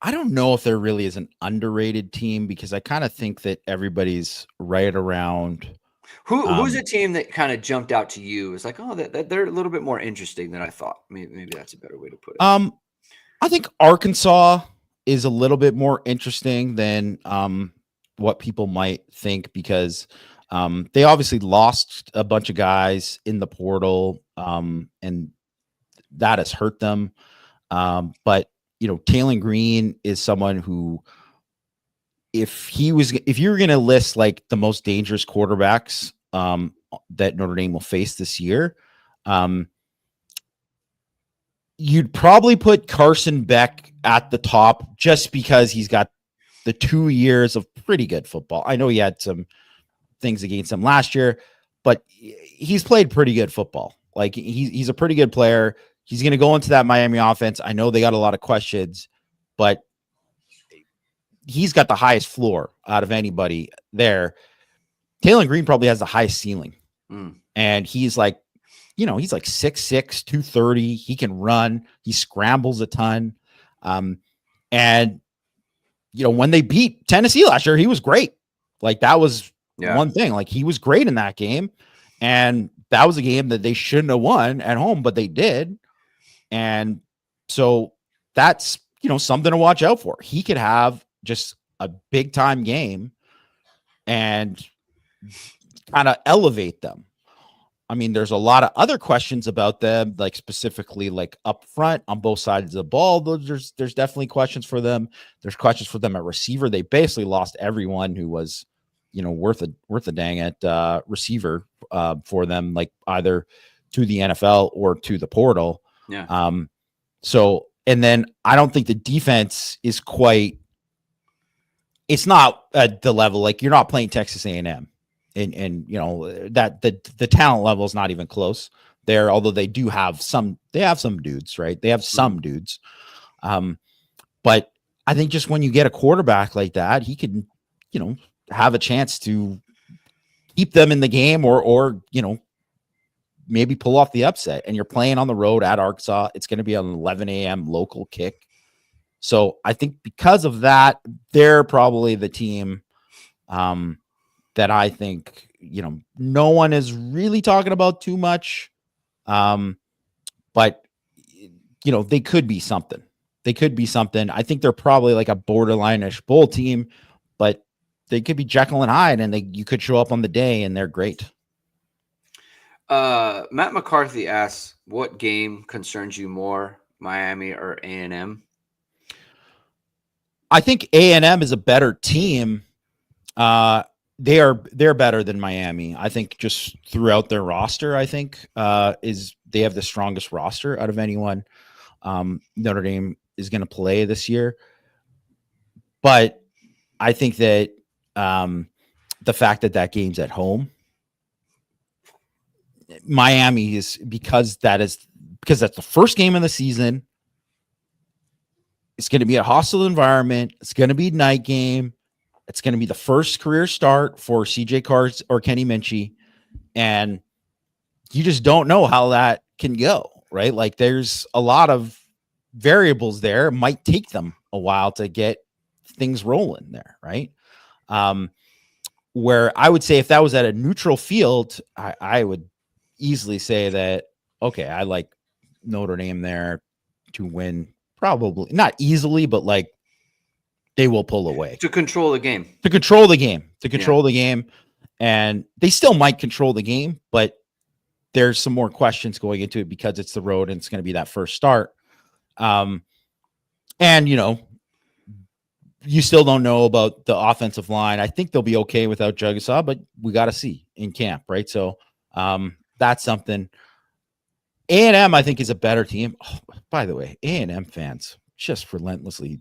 I don't know if there really is an underrated team, because I kind of think that everybody's right around. Who's a team that kind of jumped out to you? It's like, oh, that they're a little bit more interesting than I thought. Maybe that's a better way to put it. I think Arkansas is a little bit more interesting than what people might think, because they obviously lost a bunch of guys in the portal, and that has hurt them. But Taylor Green is someone who, if you were going to list like the most dangerous quarterbacks that Notre Dame will face this year, you'd probably put Carson Beck at the top, just because he's got the 2 years of pretty good football. I know he had some things against him last year, but he's played pretty good football. Like he's a pretty good player. He's going to go into that Miami offense. I know they got a lot of questions, but he's got the highest floor out of anybody there. Taylor Green probably has the highest ceiling. And he's like, he's like 6'6", 230. He can run. He scrambles a ton. And when they beat Tennessee last year, he was great. Like that was one thing. Like he was great in that game. And that was a game that they shouldn't have won at home, but they did. And so that's, something to watch out for. He could have just a big time game and kind of elevate them. I mean, there's a lot of other questions about them, like specifically like up front on both sides of the ball. There's definitely questions for them. There's questions for them at receiver. They basically lost everyone who was, worth a dang at receiver for them, like either to the NFL or to the portal. Yeah. So, and then I don't think the defense is quite, it's not at the level, like you're not playing Texas A&M. And that the talent level is not even close there, although they have some dudes, right? They have some dudes. But I think just when you get a quarterback like that, he can, have a chance to keep them in the game or maybe pull off the upset. And you're playing on the road at Arkansas. It's going to be an 11 a.m. local kick. So I think because of that, they're probably the team that I think, no one is really talking about too much. But, they could be something. I think they're probably like a borderline-ish bowl team, but they could be Jekyll and Hyde, and you could show up on the day and they're great. Matt McCarthy asks, what game concerns you more, Miami or A&M? I think A&M is a better team. They're better than Miami. I think just throughout their roster, I think they have the strongest roster out of anyone Notre Dame is going to play this year. But I think that the fact that game's at home, Miami is because that's the first game of the season. It's going to be a hostile environment. It's going to be a night game. It's going to be the first career start for CJ Cards or Kenny Minchie. And you just don't know how that can go, right? Like there's a lot of variables there. It might take them a while to get things rolling there, right? Where I would say if that was at a neutral field, I would easily say that, okay, I like Notre Dame there to win probably not easily, but like they will pull away to control the game. And they still might control the game, but there's some more questions going into it because it's the road and it's going to be that first start. And you still don't know about the offensive line. I think they'll be okay without Jagasaw, but we got to see in camp, right? So that's something. A&M, I think, is a better team. Oh, by the way, A&M fans just relentlessly.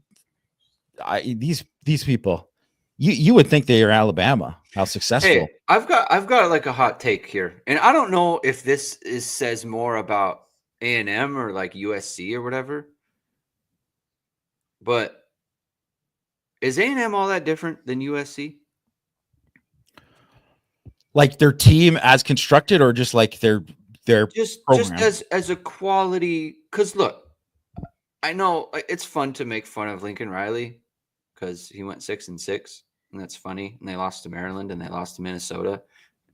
These people, you would think they are Alabama. How successful? Hey, I've got like a hot take here, and I don't know if this says more about A&M or like USC or whatever. But is A&M all that different than USC? Like their team as constructed, or just like their just program? as a quality? Because look, I know it's fun to make fun of Lincoln Riley because he went 6-6, and that's funny. And they lost to Maryland and they lost to Minnesota,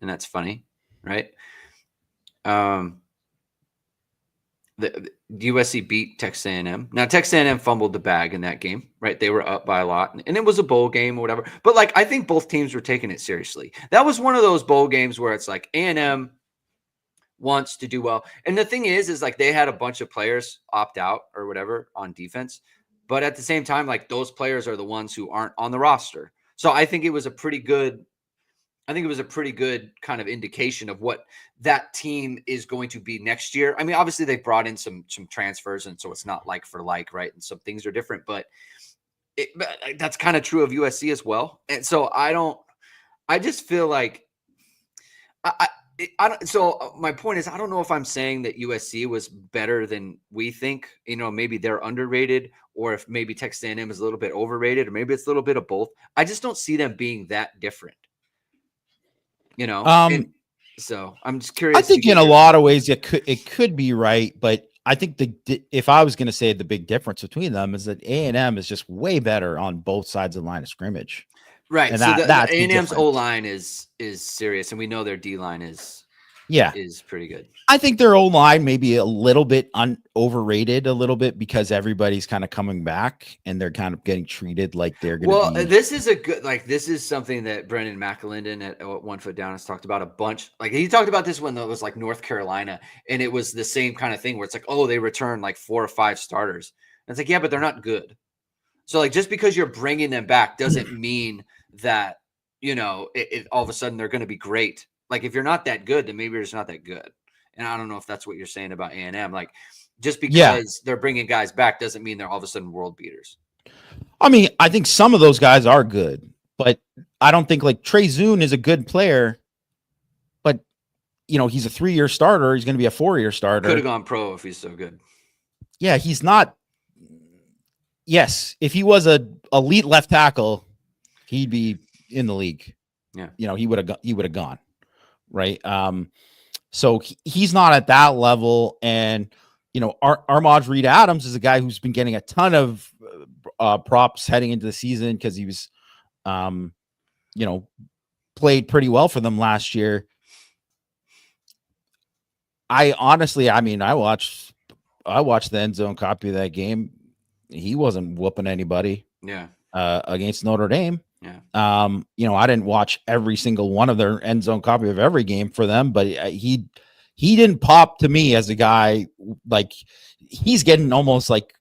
and that's funny, right? The USC beat Texas A&M. Now, Texas A&M fumbled the bag in that game, right? They were up by a lot, and it was a bowl game or whatever. But, like, I think both teams were taking it seriously. That was one of those bowl games where it's like A&M wants to do well. And the thing is like they had a bunch of players opt out or whatever on defense. But at the same time, like those players are the ones who aren't on the roster. So I think it was a pretty good kind of indication of what that team is going to be next year. I mean, obviously they brought in some transfers, and so it's not like for like, right? And some things are different, but that's kind of true of USC as well. And so I just feel like so my point is, I don't know if I'm saying that USC was better than we think. Maybe they're underrated, or if maybe Texas A&M is a little bit overrated, or maybe it's a little bit of both. I just don't see them being that different. So I'm just curious. I think in a lot of ways it could be right, but I think if I was going to say the big difference between them is that A&M is just way better on both sides of the line of scrimmage. Right. And so that's A&M's O-line is serious, and we know their D-line is pretty good. I think their O-line may be a little bit overrated a little bit because everybody's kind of coming back and they're kind of getting treated like they're going to be. This is something that Brendan McElinden at 1 Foot Down has talked about a bunch. Like he talked about this when it was like North Carolina, and it was the same kind of thing where it's like, oh, they return like 4 or 5 starters. And it's like, yeah, but they're not good. So like just because you're bringing them back doesn't mean that, all of a sudden they're going to be great. Like if you're not that good, then maybe you're just not that good. And I don't know if that's what you're saying about A&M. Like just because they're bringing guys back doesn't mean they're all of a sudden world beaters. I mean, I think some of those guys are good, but I don't think like Trey Zune is a good player, but he's a 3-year starter. He's going to be a 4-year starter. Could have gone pro if he's so good. Yeah. He's not. Yes. If he was a elite left tackle, he'd be in the league. Yeah. He would have gone. Right. So he's not at that level. And, Armaj Reed Adams is a guy who's been getting a ton of props heading into the season because he was, played pretty well for them last year. I watched the end zone copy of that game. He wasn't whooping anybody. Yeah. Against Notre Dame. Yeah. I didn't watch every single one of their end zone copy of every game for them, but he didn't pop to me as a guy like he's getting almost like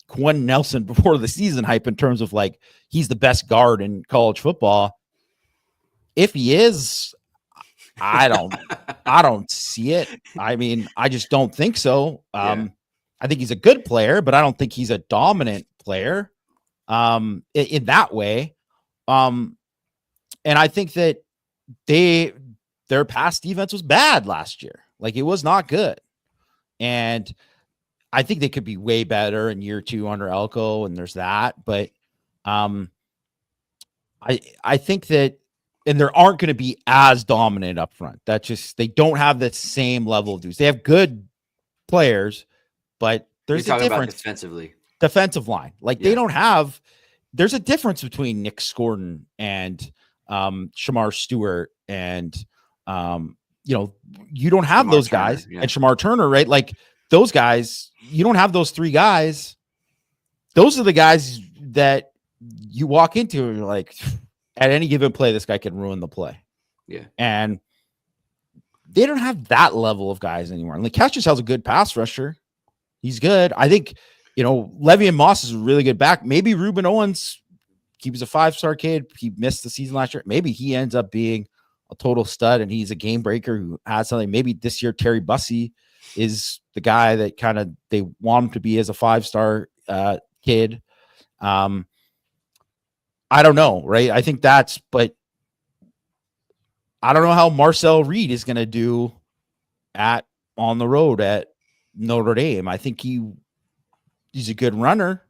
Quentin Nelson before the season hype in terms of like he's the best guard in college football. If he is, I don't see it. I mean, I just don't think so. I think he's a good player, but I don't think he's a dominant player in that way. And I think that their pass defense was bad last year. Like it was not good. And I think they could be way better in year 2 under Elko, and there's that. But I think that, and there aren't going to be as dominant up front. That just, they don't have the same level of dudes. They have good players, but there's a difference defensively. Defensive line. Like they don't have, there's a difference between Nick Scordon and Shamar Stewart and you don't have those guys and Shamar Turner, right? Like those guys, you don't have those 3 guys those are the guys that you walk into and you're like, at any given play, this guy can ruin the play. Yeah. And they don't have that level of guys anymore. And like Castrus a good pass rusher. He's good. I think, Le'Veon Moss is a really good back. Maybe Ruben Owens, he was a 5-star kid. He missed the season last year. Maybe he ends up being a total stud and he's a game breaker who has something. Maybe this year, Terry Bussey is the guy that kind of they want him to be as a 5-star kid. I don't know, right? I think but I don't know how Marcel Reed is going to do on the road at Notre Dame. I think he's a good runner.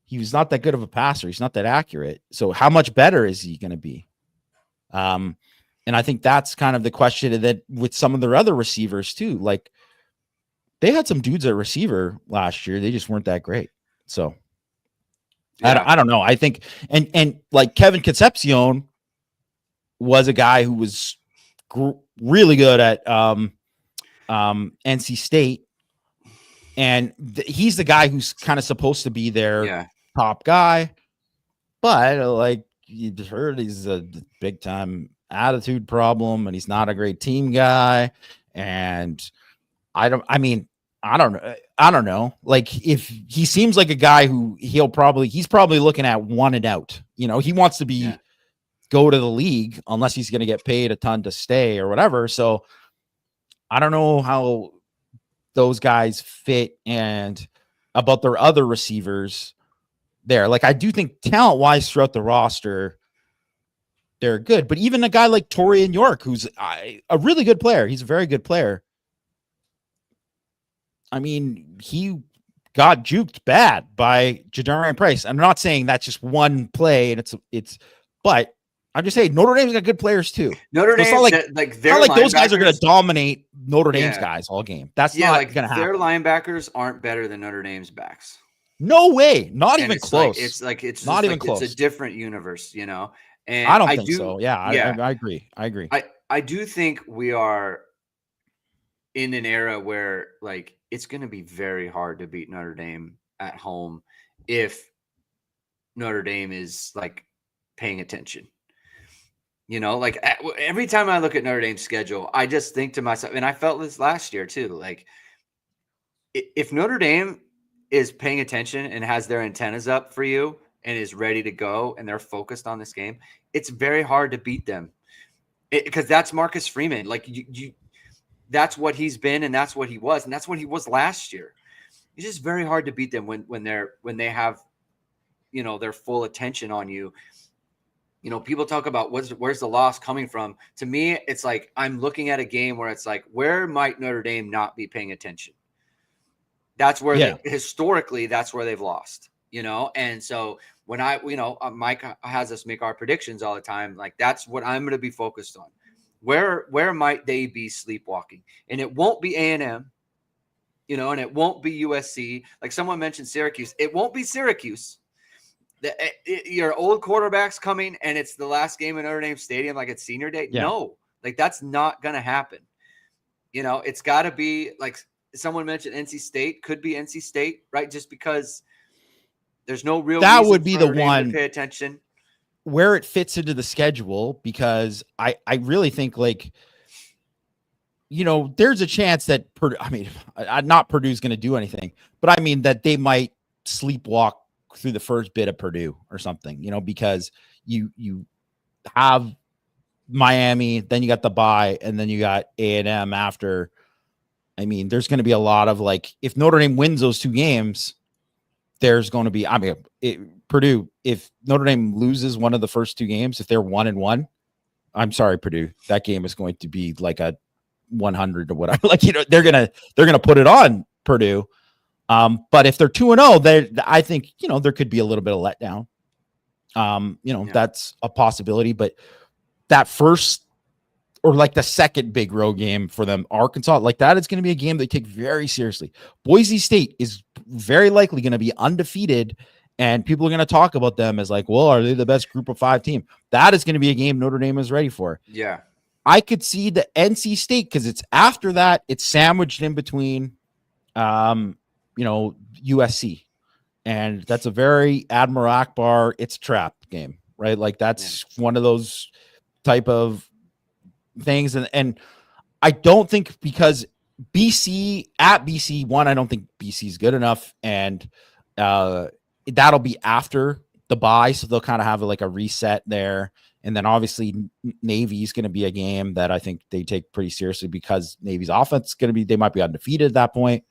He was not that good of a passer. He's not that accurate. So how much better is he going to be? And I think that's kind of the question that with some of their other receivers too, like they had some dudes at receiver last year. They just weren't that great. So yeah. I don't know. I think, and like Kevin Concepcion was a guy who was really good at NC State. And he's the guy who's kind of supposed to be their top guy. But like you just heard, he's a big time attitude problem and he's not a great team guy. And I don't know. Like if he seems like a guy who he's probably looking at one and out, he wants to go to the league unless he's going to get paid a ton to stay or whatever. So I don't know how those guys fit and about their other receivers there. Like I do think talent wise throughout the roster, they're good, but even a guy like Torian York, who's a really good player. He's a very good player. I mean, he got juked bad by Jadarian Price. I'm not saying that's just one play and but I'm just saying Notre Dame's got good players too. Notre Dame, like those guys are going to dominate Notre Dame's guys all game. That's not going to happen. Their linebackers aren't better than Notre Dame's backs. No way. Not even close. It's not even close. It's a different universe, And I don't think so. Yeah, I agree. I do think we are in an era where like it's going to be very hard to beat Notre Dame at home if Notre Dame is like paying attention. Like every time I look at Notre Dame's schedule, I just think to myself, and I felt this last year too, like if Notre Dame is paying attention and has their antennas up for you and is ready to go and they're focused on this game, it's very hard to beat them because that's Marcus Freeman. Like that's what he's been and that's what he was. And that's what he was last year. It's just very hard to beat them when they have, their full attention on you. People talk about where's the loss coming from. To me, it's like I'm looking at a game where it's like, where might Notre Dame not be paying attention? That's where historically, that's where they've lost, And so when Mike has us make our predictions all the time, like that's what I'm going to be focused on. Where might they be sleepwalking? And it won't be A&M, and it won't be USC. Like someone mentioned Syracuse. It won't be Syracuse. Your old quarterback's coming and it's the last game in Notre Dame Stadium like it's senior day. Yeah. No, like that's not going to happen. It's got to be like someone mentioned NC State, could be NC State, right? Just because there's no real that reason would be for the one to pay attention where it fits into the schedule, because I really think like, there's a chance that not Purdue's going to do anything, but I mean that they might sleepwalk through the first bit of Purdue or something, because you have Miami, then you got the bye, and then you got A&M after. I mean, there's going to be a lot of like, if Notre Dame wins those two games, there's going to be, Purdue, if Notre Dame loses one of the first two games, if they're 1-1, I'm sorry, Purdue, that game is going to be like a 100 or whatever. Like, they're going to put it on Purdue. But if they're 2-0, I think, there could be a little bit of letdown. That's a possibility, but that first or like the second big road game for them, Arkansas, like that is going to be a game they take very seriously. Boise State is very likely going to be undefeated, and people are going to talk about them as like, well, are they the best group of 5 team? That is going to be a game Notre Dame is ready for. Yeah. I could see the NC State, because it's after that, it's sandwiched in between, USC. And that's a very Admiral Akbar, it's a trap game, right? Like that's one of those type of things. And I don't think because BC, one, I don't think BC is good enough. And that'll be after the bye. So they'll kind of have like a reset there. And then obviously Navy is going to be a game that I think they take pretty seriously because Navy's offense is going to be, they might be undefeated at that point.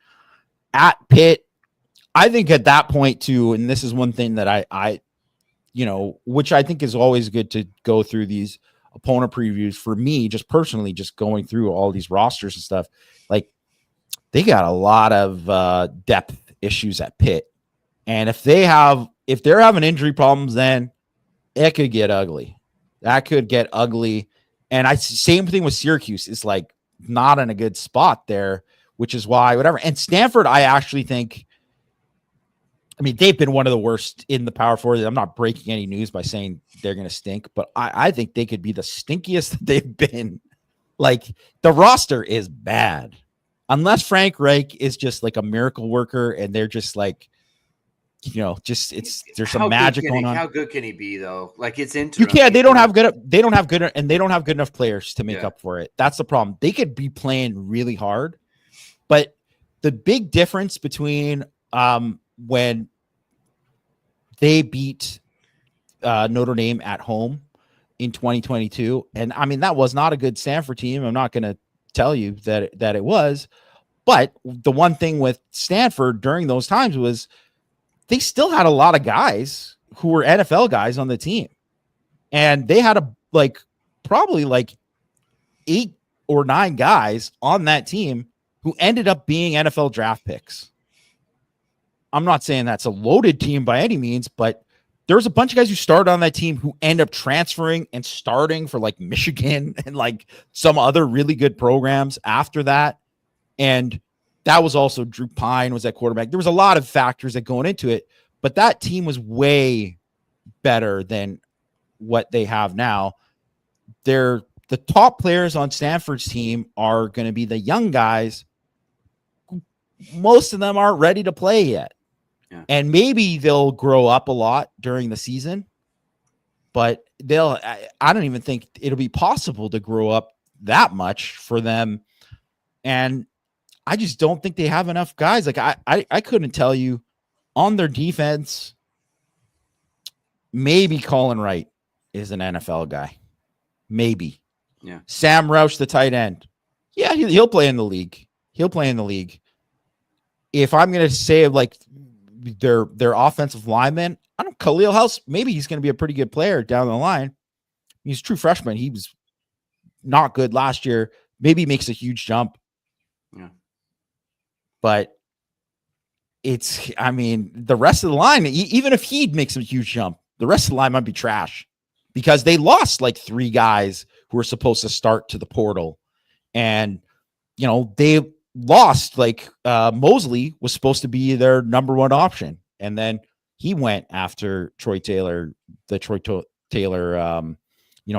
At Pitt, I think at that point too, and this is one thing that I which I think is always good to go through these opponent previews for me, just personally, just going through all these rosters and stuff. Like they got a lot of depth issues at Pitt. And if they're having injury problems, then it could get ugly. That could get ugly. And same thing with Syracuse. It's like not in a good spot there, which is why whatever. And Stanford, I actually think, I mean, they've been one of the worst in the Power Four. I'm not breaking any news by saying they're going to stink, but I think they could be the stinkiest that they've been. Like the roster is bad, unless Frank Reich is just like a miracle worker, and they're just like, there's some magic going on. How good can he be though? Like it's interim. You can't. They don't have good enough players to make up for it. That's the problem. They could be playing really hard, but the big difference between when they beat Notre Dame at home in 2022. And I mean, that was not a good Stanford team. I'm not going to tell you that it was, but the one thing with Stanford during those times was they still had a lot of guys who were NFL guys on the team. And they had probably 8 or 9 guys on that team who ended up being NFL draft picks. I'm not saying that's a loaded team by any means, but there's a bunch of guys who started on that team who end up transferring and starting for like Michigan and like some other really good programs after that. And that was also Drew Pine was at quarterback. There was a lot of factors that going into it, but that team was way better than what they have now. The top players on Stanford's team are going to be the young guys. Most of them aren't ready to play yet. And maybe they'll grow up a lot during the season, but I don't even think it'll be possible to grow up that much for them. And I just don't think they have enough guys. Like I couldn't tell you on their defense, maybe Colin Wright is an NFL guy. Maybe. Yeah. Sam Roush, the tight end. Yeah, he'll play in the league. If I'm going to say like their offensive lineman, I don't know, Khalil House, maybe he's going to be a pretty good player down the line. He's a true freshman. He was not good last year. Maybe he makes a huge jump. Yeah. But the rest of the line, even if he makes a huge jump, the rest of the line might be trash because they lost like 3 guys who were supposed to start to the portal. And, they lost Mosley was supposed to be their number 1 option. And then he went after the Troy Taylor,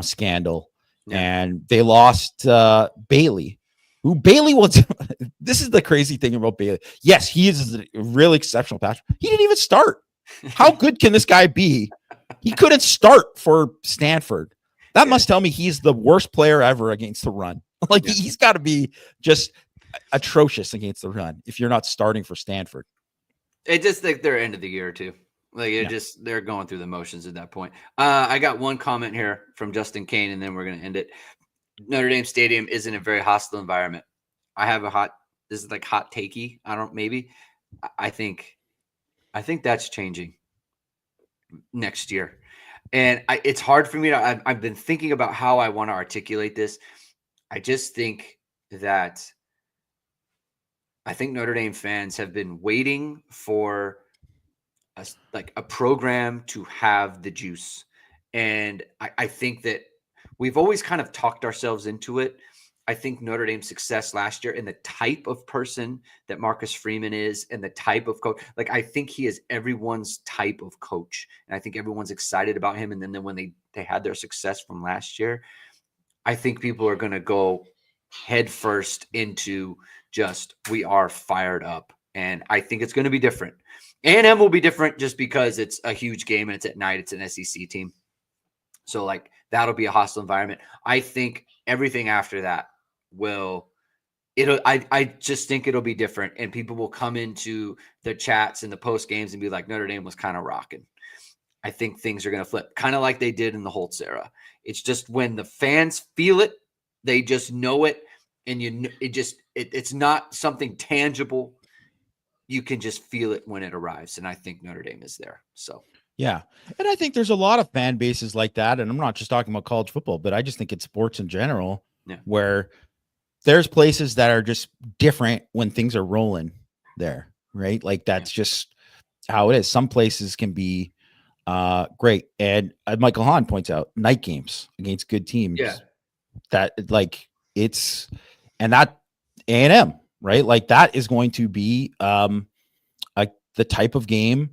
scandal. Yeah. And they lost Bailey, who Bailey was. This is the crazy thing about Bailey. Yes, he is a really exceptional passer. He didn't even start. How good can this guy be? He couldn't start for Stanford. That must tell me he's the worst player ever against the run. He's got to be just atrocious against the run if you're not starting for Stanford. It just like their end of the year too. They're going through the motions at that point. I got one comment here from Justin Kane, and then we're going to end it. Notre Dame Stadium isn't a very hostile environment. This is like hot takey. I think that's changing next year. And it's hard for me to, I've been thinking about how I want to articulate this. I just think that Notre Dame fans have been waiting for a program to have the juice. And I think that we've always kind of talked ourselves into it. I think Notre Dame's success last year and the type of person that Marcus Freeman is and the type of coach, I think he is everyone's type of coach. And I think everyone's excited about him. And then when they had their success from last year, I think people are going to go head first into just, we are fired up. And I think it's going to be different. A&M will be different just because it's a huge game and it's at night. It's an SEC team. So like that'll be a hostile environment. I think everything after that I just think it'll be different, and people will come into the chats and the post games and be like, Notre Dame was kind of rocking. I think things are going to flip, kind of like they did in the Holtz era. It's just when the fans feel it, they just know it, and it's not something tangible. You can just feel it when it arrives, and I think Notre Dame is there. So yeah, and I think there's a lot of fan bases like that, and I'm not just talking about college football, but I just think it's sports in general, where there's places that are just different when things are rolling there, right? Like that's just how it is. Some places can be great, and Michael Hahn points out night games against good teams. Yeah, that like it's and that A&M, right? Like that is going to be like the type of game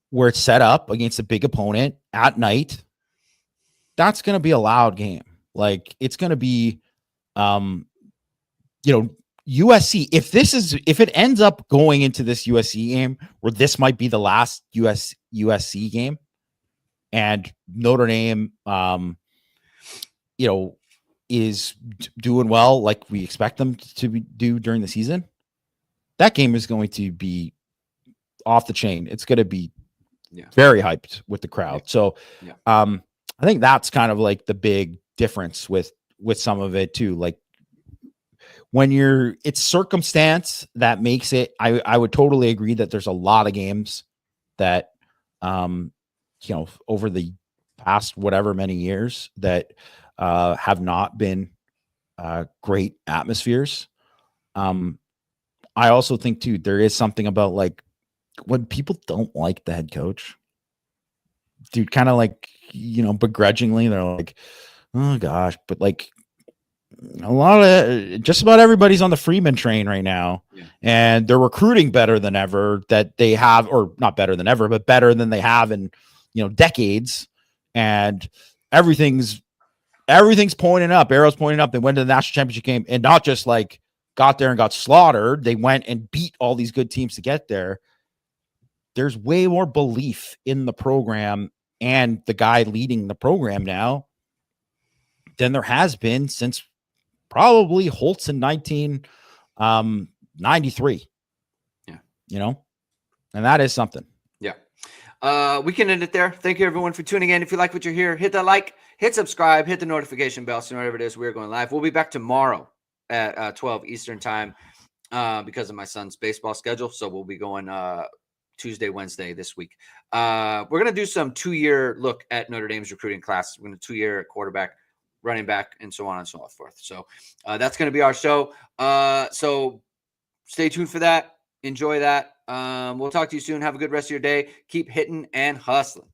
where it's set up against a big opponent at night. That's going to be a loud game. Like it's going to be, USC. If it ends up going into this USC game where this might be the last USC game, and Notre Dame, is doing well like we expect them to do during the season, that game is going to be off the chain. It's going to be very hyped with the crowd. So I think that's kind of like the big difference with some of it too. Like when it's circumstance that makes it, I would totally agree that there's a lot of games that, over the past whatever many years that have not been great atmospheres. I also think too, there is something about like when people don't like the head coach, dude, kind of like, begrudgingly, they're like, oh gosh, but like just about everybody's on the Freeman train right now, and they're recruiting better than ever that they have, or not better than ever, but better than they have in, decades. And everything's pointing up, arrows pointing up. They went to the national championship game and not just like got there and got slaughtered. They went and beat all these good teams to get there. There's way more belief in the program and the guy leading the program now than there has been since probably Holtz in 1993. And that is something. We can end it there. Thank you everyone for tuning in. If you like what you're here, hit that like, hit subscribe, hit the notification bell so whatever it is, we're going live. We'll be back tomorrow at 12 Eastern time because of my son's baseball schedule. So we'll be going Tuesday, Wednesday this week. We're going to do some 2-year look at Notre Dame's recruiting class. We're going to 2-year quarterback, running back, and so on and so forth. So that's going to be our show. So stay tuned for that. Enjoy that. We'll talk to you soon. Have a good rest of your day. Keep hitting and hustling.